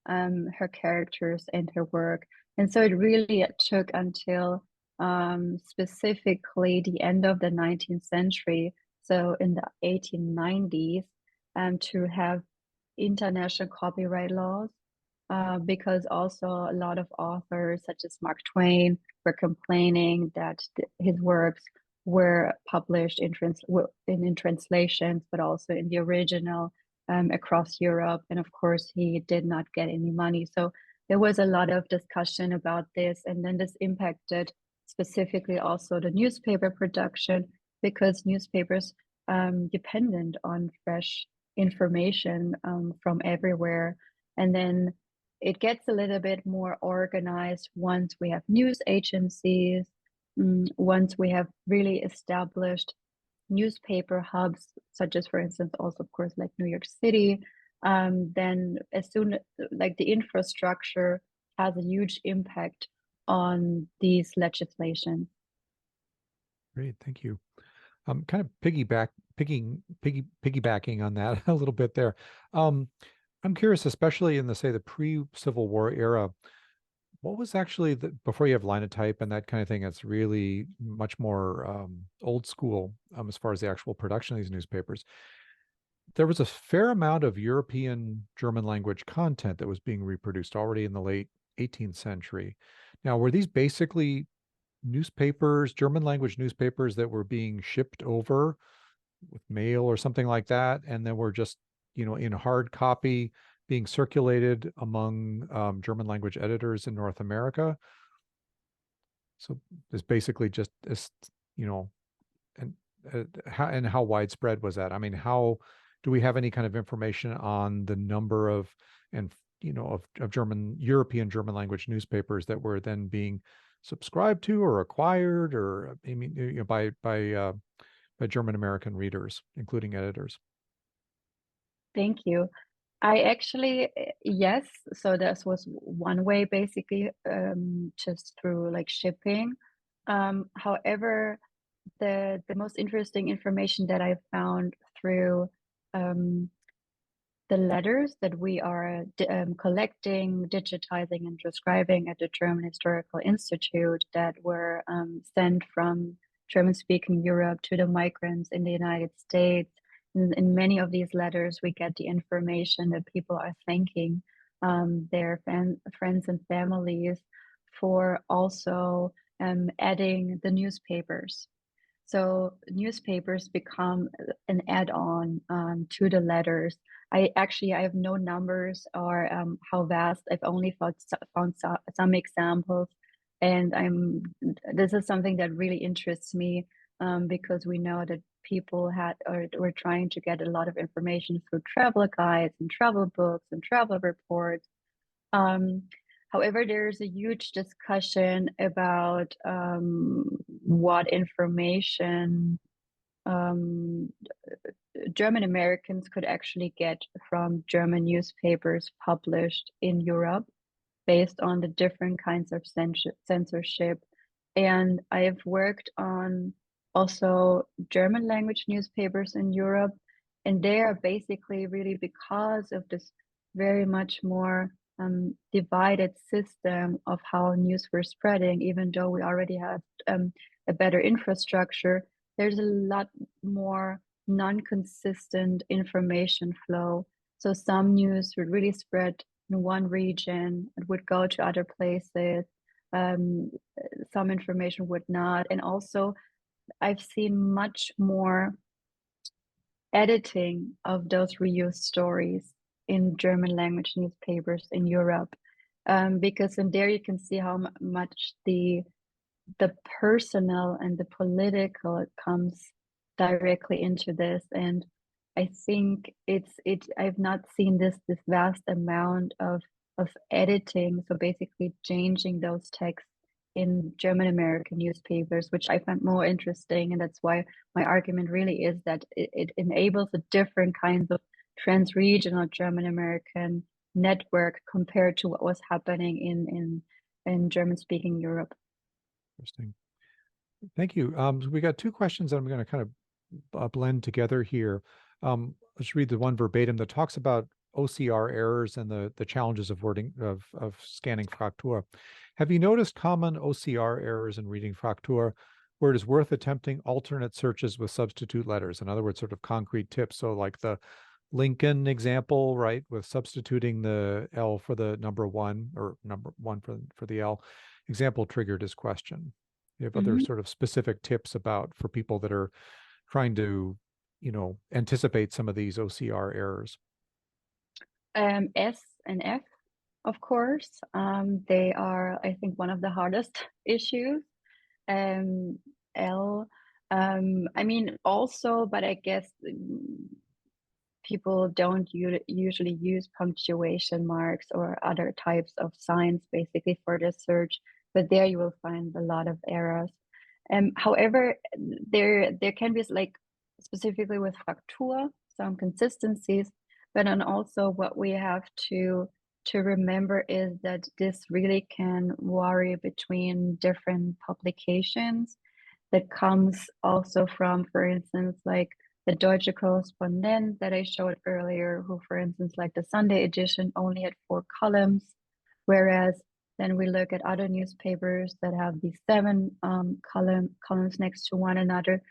her characters and her work. And so it really took until specifically the end of the 19th century, so in the 1890s, to have international copyright laws, because also a lot of authors, such as Mark Twain, were complaining that his works were published in translations, but also in the original across Europe. And of course, he did not get any money. So there was a lot of discussion about this. And then this impacted specifically also the newspaper production, because newspapers dependent on fresh information from everywhere. And then it gets a little bit more organized once we have news agencies, once we have really established newspaper hubs, such as, for instance, also, of course, like New York City. Then as soon like the infrastructure has a huge impact on these legislation. Great, thank you. Kind of piggybacking on that a little bit there. I'm curious, especially in the pre-Civil War era, what was actually before you have linotype and that kind of thing, it's really much more old school as far as the actual production of these newspapers. There was a fair amount of European German language content that was being reproduced already in the late 18th century. Now, were these basically newspapers, German language newspapers that were being shipped over with mail or something like that, and then were just, in hard copy being circulated among German language editors in North America? So it's basically just as, and how widespread was that? I mean, how do we have any kind of information on the number of European German language newspapers that were then being subscribed to or acquired, or I mean, by German American readers, including editors? Thank you. I actually, yes. So this was one way, basically, just through like shipping. However, the most interesting information that I found through the letters that we are collecting, digitizing, and transcribing at the German Historical Institute that were sent from German-speaking Europe to the migrants in the United States. In many of these letters, we get the information that people are thanking their friends and families for also adding the newspapers. So newspapers become an add-on to the letters. I have no numbers or how vast. I've only found some examples, and this is something that really interests me, because we know that people had or were trying to get a lot of information through travel guides and travel books and travel reports. Um, However, there's a huge discussion about what information um, German Americans could actually get from German newspapers published in Europe based on the different kinds of censorship. And I've worked on also German language newspapers in Europe, and they are basically really because of this very much more divided system of how news were spreading, even though we already have a better infrastructure, there's a lot more non-consistent information flow. So some news would really spread in one region, it would go to other places. Um, some information would not. And also, I've seen much more editing of those reused stories in German language newspapers in Europe. Because in there you can see how much the personal and the political comes directly into this. And I think I've not seen this vast amount of editing, so basically changing those texts in German American newspapers, which I find more interesting. And that's why my argument really is that it enables a different kind of trans-regional German American network compared to what was happening in German-speaking Europe. Interesting. Thank you. So we got two questions that I'm going to kind of blend together here. Let's read the one verbatim that talks about OCR errors and the challenges of wording of scanning Fraktur. Have you noticed common OCR errors in reading Fraktur where it is worth attempting alternate searches with substitute letters? In other words, sort of concrete tips. So like the Lincoln example, right, with substituting the L for the number one or number one for the L. Example triggered his question. You have other sort of specific tips about for people that are trying to, anticipate some of these OCR errors. S and F, of course. They are, I think, one of the hardest issues. Um, L, I mean, also, but I guess people don't usually use punctuation marks or other types of signs basically for the search, but there you will find a lot of errors. However, there can be like specifically with Fraktur some consistencies, but then also what we have to remember is that this really can vary between different publications. That comes also from, for instance, like the Deutsche Korrespondent that I showed earlier, who, for instance, like the Sunday edition only had 4 columns, whereas then we look at other newspapers that have these 7 columns next to one another.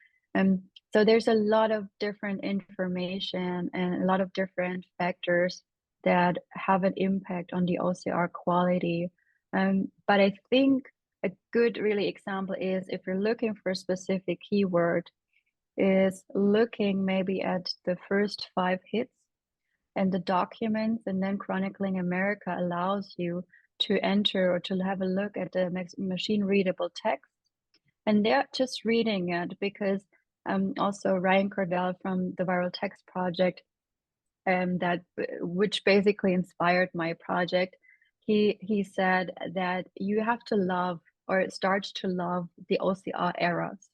So there's a lot of different information and a lot of different factors that have an impact on the OCR quality. But I think a good really example is if you're looking for a specific keyword, is looking maybe at the first 5 hits and the documents, and then Chronicling America allows you to enter or to have a look at the machine readable text. And they're just reading it because also Ryan Cordell from the Viral Text Project, which basically inspired my project, he said that you have to love or start to love the OCR errors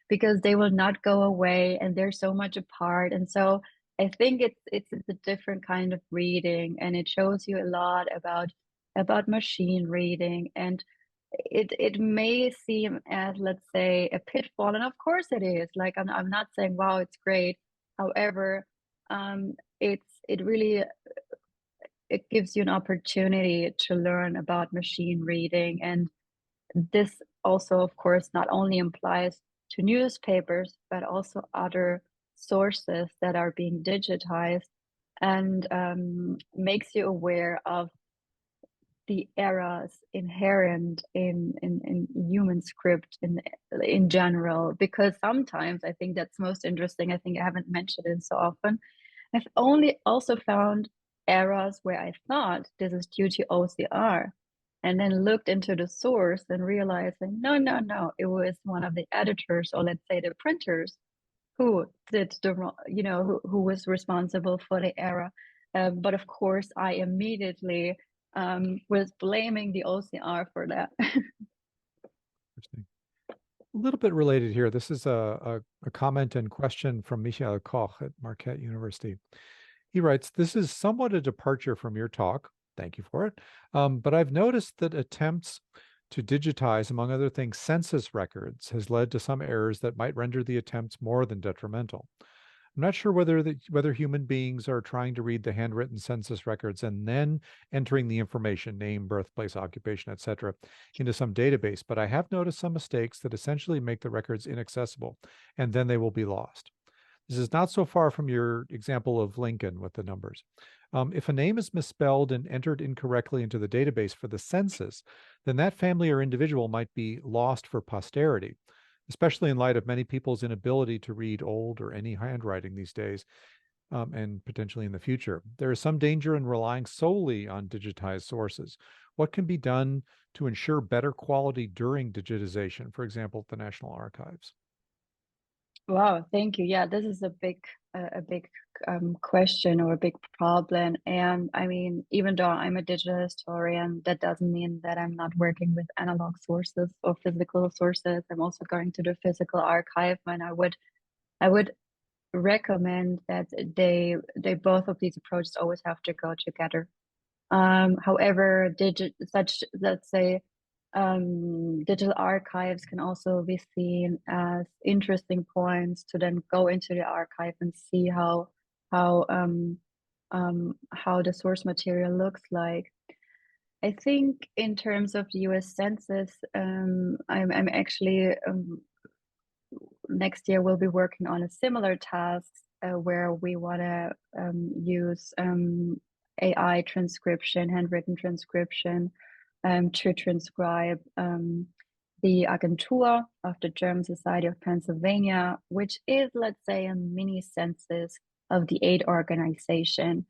because they will not go away and they're so much apart. And so I think it's a different kind of reading, and it shows you a lot about machine reading. And it may seem as, let's say, a pitfall, and of course it is. Like I'm not saying wow, it's great. However, it really it gives you an opportunity to learn about machine reading. And this also, of course, not only applies to newspapers, but also other sources that are being digitized, and makes you aware of the errors inherent in human script in general. Because sometimes I think that's most interesting. I think I haven't mentioned it so often. I've only also found errors where I thought this is due to OCR, and then looked into the source and realizing no, it was one of the editors, or let's say the printers, who did who was responsible for the error. But of course, I immediately was blaming the OCR for that. Interesting. A little bit related here. This is a comment and question from Michael Koch at Marquette University. He writes, "This is somewhat a departure from your talk. Thank you for it. But I've noticed that attempts to digitize, among other things, census records has led to some errors that might render the attempts more than detrimental. I'm not sure whether human beings are trying to read the handwritten census records and then entering the information, name, birthplace, occupation, etc., into some database, but I have noticed some mistakes that essentially make the records inaccessible, and then they will be lost. This is not so far from your example of Lincoln with the numbers. If a name is misspelled and entered incorrectly into the database for the census, then that family or individual might be lost for posterity, especially in light of many people's inability to read old or any handwriting these days, and potentially in the future. There is some danger in relying solely on digitized sources. What can be done to ensure better quality during digitization, for example, at the National Archives? Wow, thank you. Yeah, this is a big question or a big problem. And I mean, even though I'm a digital historian, that doesn't mean that I'm not working with analog sources or physical sources. I'm also going to the physical archive, and I would recommend that they both of these approaches always have to go together. However, let's say, digital archives can also be seen as interesting points to then go into the archive and see how how the source material looks like. I think in terms of the U.S. Census, I'm actually next year we'll be working on a similar task where we want to use AI transcription, handwritten transcription, to transcribe the Agentur of the German Society of Pennsylvania, which is, let's say, a mini census of the aid organization.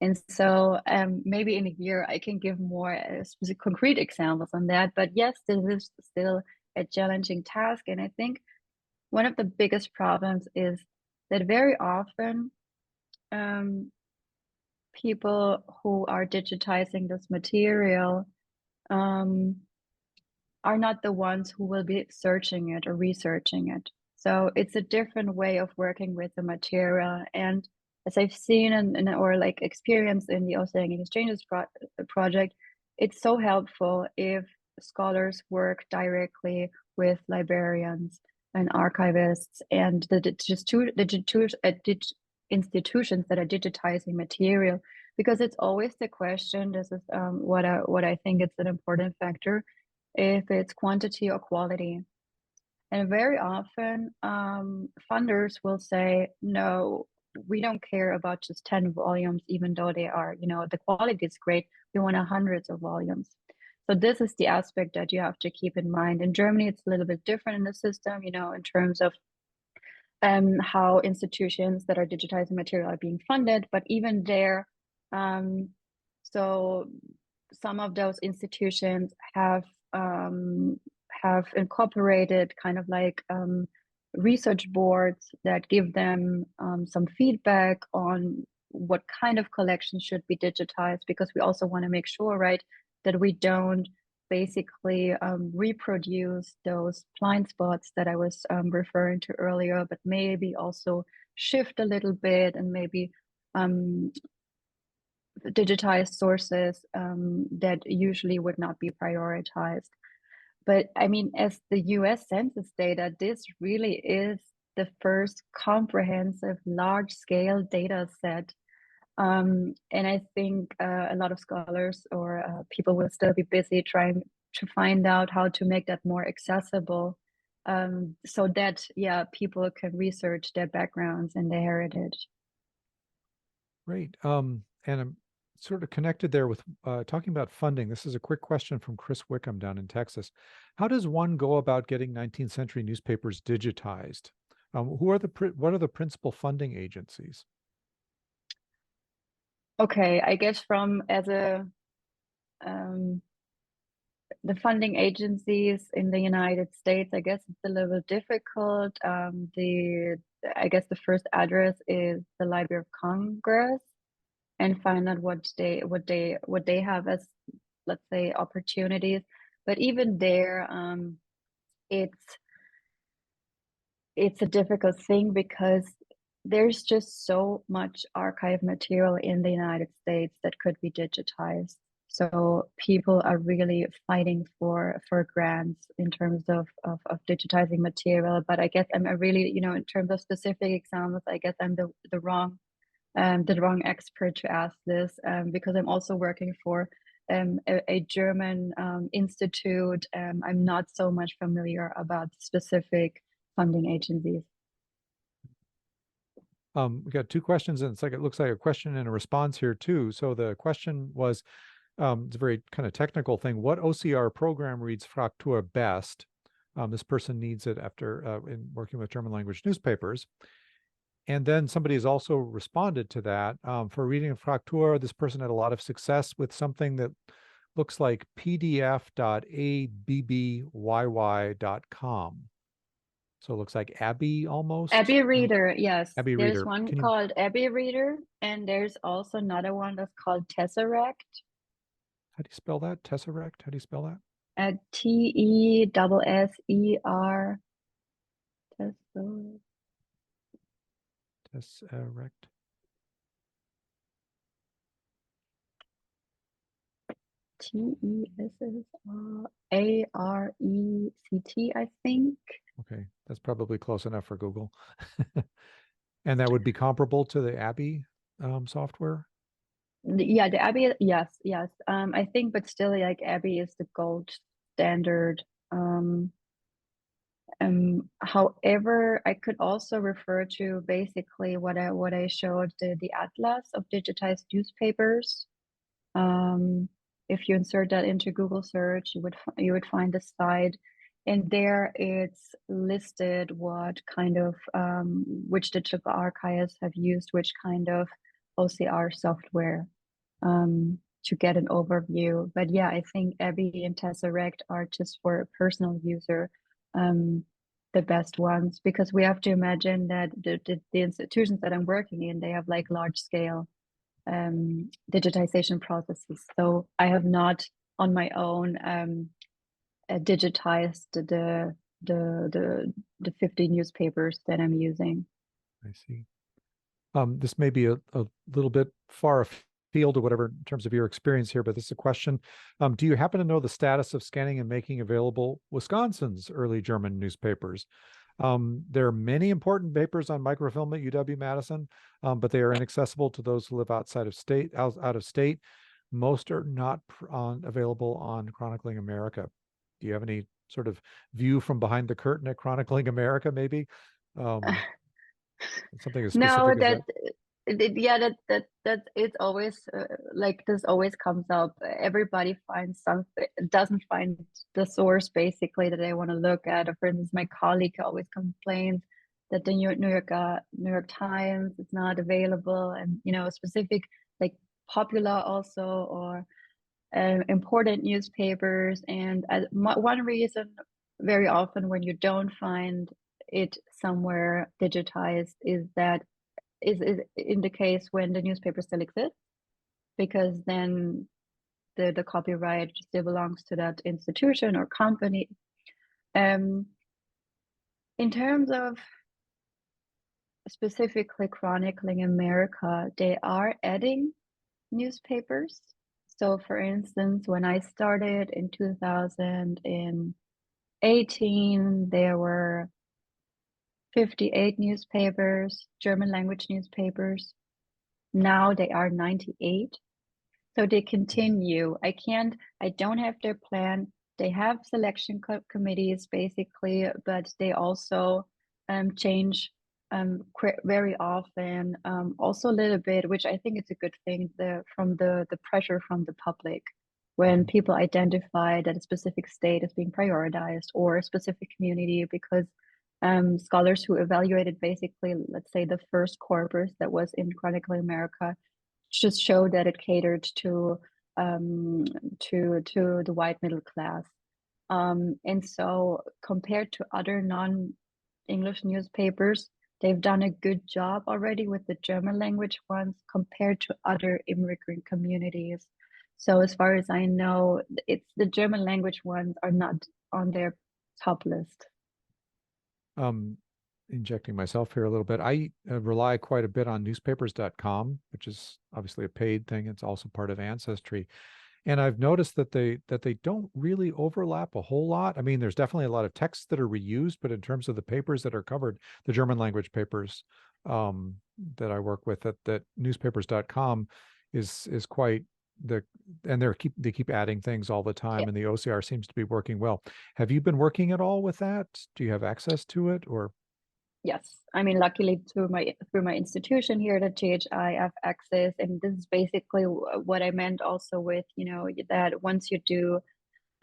And so maybe in a year I can give more specific, concrete examples on that. But yes, this is still a challenging task. And I think one of the biggest problems is that very often people who are digitizing this material um, are not the ones who will be searching it or researching it. So it's a different way of working with the material. And as I've seen or like experienced in the Oceanic Exchanges project, it's so helpful if scholars work directly with librarians and archivists and the institutions that are digitizing material, because it's always the question. This is what I think it's an important factor, if it's quantity or quality. And very often, funders will say, no, we don't care about just 10 volumes, even though they are, the quality is great. We want hundreds of volumes. So this is the aspect that you have to keep in mind. In Germany, it's a little bit different in the system, in terms of how institutions that are digitizing material are being funded. But even there, so some of those institutions have incorporated kind of like research boards that give them some feedback on what kind of collections should be digitized, because we also want to make sure, right, that we don't basically reproduce those blind spots that I was referring to earlier, but maybe also shift a little bit and maybe digitized sources that usually would not be prioritized. But I mean, as the US Census data, this really is the first comprehensive large scale data set. And I think a lot of scholars or people will still be busy trying to find out how to make that more accessible, so that, yeah, people can research their backgrounds and their heritage. Great. And I'm sort of connected there with talking about funding. This is a quick question from Chris Wickham down in Texas. How does one go about getting 19th century newspapers digitized? What are the principal funding agencies? Okay, I guess from as a the funding agencies in the United States, I guess it's a little difficult. The I guess the first address is the Library of Congress, and find out what they have as, let's say, opportunities. But even there, it's a difficult thing because there's just so much archive material in the United States that could be digitized. So people are really fighting for grants in terms of digitizing material. But I guess I'm a really, in terms of specific examples, I guess I'm the wrong expert to ask this, because I'm also working for a German institute. I'm not so much familiar about specific funding agencies. We got two questions, and it looks like a question and a response here too. So the question was, it's a very kind of technical thing. What OCR program reads Fraktur best? This person needs it after in working with German language newspapers. And then somebody has also responded to that. For reading Fraktur, this person had a lot of success with something that looks like pdf.abbyyy.com. So it looks like Abby almost. Abby Reader, yes. Abby There's Reader. one called Abby Reader, and there's also another one that's called Tesseract. How do you spell that? Tesseract? How do you spell that? Tesser. Tesseract. Tessarect, I think. Okay, that's probably close enough for Google. And that would be comparable to the Abby software? Yeah, the Abby, yes. I think, but still, like, Abby is the gold standard. However, I could also refer to basically what I showed, the atlas of digitized newspapers. If you insert that into Google search, you would find the site, and there it's listed what kind of which digital archives have used which kind of OCR software, to get an overview. But yeah, I think Abby and Tesseract are, just for a personal user, the best ones, because we have to imagine that the institutions that I'm working in, they have like large scale digitization processes. So I have not on my own digitized the 50 newspapers that I'm using. I see. This may be a little bit far afield or whatever in terms of your experience here, but this is a question. Do you happen to know the status of scanning and making available Wisconsin's early German newspapers? There are many important papers on microfilm at UW-Madison, but they are inaccessible to those who live outside of state. Out of state, most are not available on Chronicling America. Do you have any sort of view from behind the curtain at Chronicling America, maybe? Something as No, specific as that? yeah, that it's always like this always comes up. Everybody finds something, doesn't find the source basically that they want to look at. For instance, my colleague always complains that the New York Times is not available, and specific, like, popular also, or important newspapers. And one reason, very often, when you don't find it somewhere digitized, is that is in the case when the newspaper still exists, because then the copyright still belongs to that institution or company. In terms of specifically Chronicling America, they are adding newspapers. So for instance, when I started in 2018, there were 58 newspapers, German language newspapers. Now they are 98. So they continue. I don't have their plan. They have selection committees basically, but they also change very often. Also a little bit, which I think is a good thing, from the pressure from the public, when people identify that a specific state is being prioritized or a specific community, because scholars who evaluated basically, let's say, the first corpus that was in Chronicling America, just showed that it catered to the white middle class. And so compared to other non-English newspapers, they've done a good job already with the German language ones compared to other immigrant communities. So as far as I know, it's the German language ones are not on their top list. Um, Injecting myself here a little bit. I rely quite a bit on newspapers.com, which is obviously a paid thing. It's also part of Ancestry. And I've noticed that they don't really overlap a whole lot. I mean, there's definitely a lot of texts that are reused, but in terms of the papers that are covered, the German language papers that I work with that newspapers.com is quite the and they keep adding things all the time, and the OCR seems to be working well. Have you been working at all with that? Do you have access to it or? Yes, I mean, luckily through my institution here at GHI, have access, and this is basically what I meant also with, that once you do,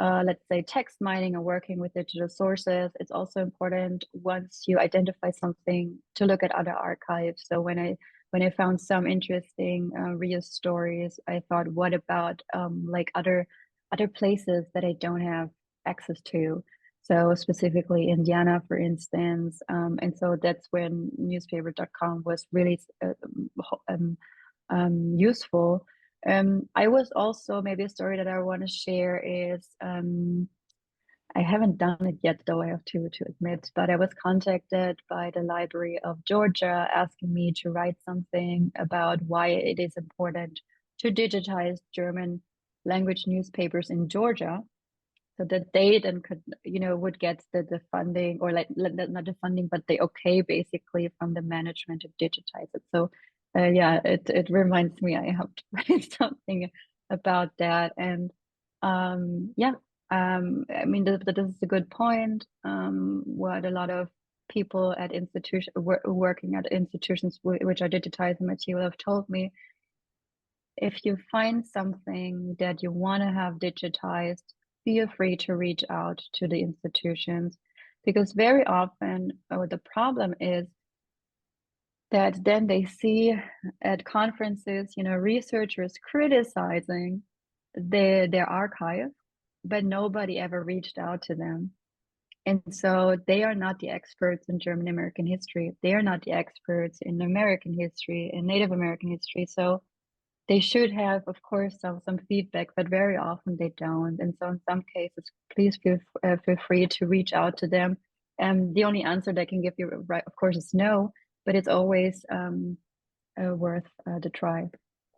let's say, text mining or working with digital sources, it's also important once you identify something to look at other archives. So when I found some interesting real stories, I thought, what about like other places that I don't have access to? So specifically Indiana, for instance, and so that's when newspaper.com was really um, useful. I was also, maybe a story that I want to share is I haven't done it yet, though I have to admit, but I was contacted by the Library of Georgia asking me to write something about why it is important to digitize German language newspapers in Georgia so that they then could, would get the funding, or like not the funding, but the okay basically from the management to digitize it. So yeah, it reminds me I have to write something about that. And yeah, I mean, this is a good point. What a lot of people at working at institutions which are digitizing material have told me, if you find something that you want to have digitized, feel free to reach out to the institutions, because very often, the problem is that then they see at conferences, researchers criticizing their archive, but nobody ever reached out to them. And so they are not the experts in German American history. They are not the experts in American history and Native American history. So they should have, of course, some feedback, but very often they don't. And so in some cases, please feel free to reach out to them. The only answer they can give you, right, of course, is no, but it's always worth the try.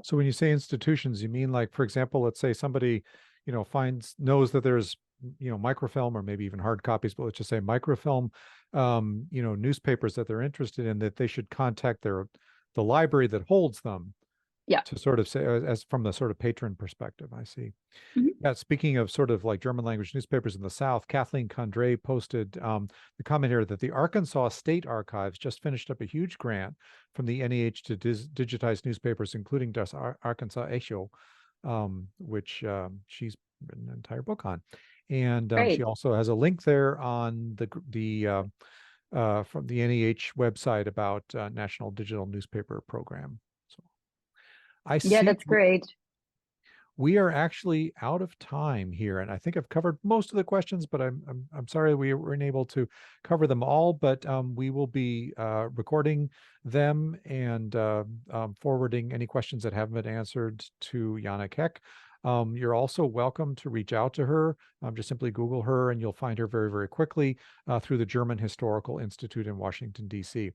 So when you say institutions, you mean like, for example, let's say somebody, knows that there's, microfilm or maybe even hard copies, but let's just say microfilm, newspapers that they're interested in, that they should contact the library that holds them Yeah. to sort of say, as from the sort of patron perspective. I see. Mhm. Yeah, speaking of sort of like German language newspapers in the South, Kathleen Condrey posted the comment here that the Arkansas State Archives just finished up a huge grant from the NEH to digitize newspapers, including Das Arkansas Echo, which she's written an entire book on. And she Great. also has a link there on the from the NEH website about National Digital Newspaper Program. So I Yeah, see that's great. we are actually out of time here, and I think I've covered most of the questions, but I'm sorry we weren't able to cover them all. But we will be recording them and forwarding any questions that haven't been answered to Jana Keck. You're also welcome to reach out to her. Just simply Google her, and you'll find her very, very quickly through the German Historical Institute in Washington, D.C.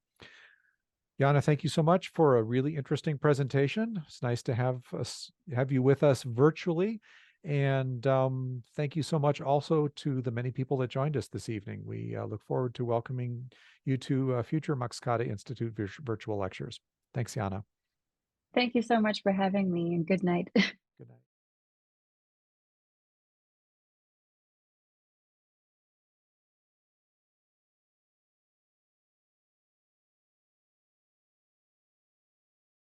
Jana, thank you so much for a really interesting presentation. It's nice to have you with us virtually. And thank you so much also to the many people that joined us this evening. We look forward to welcoming you to future Max Kade Institute virtual lectures. Thanks, Jana. Thank you so much for having me, and good night. Good night.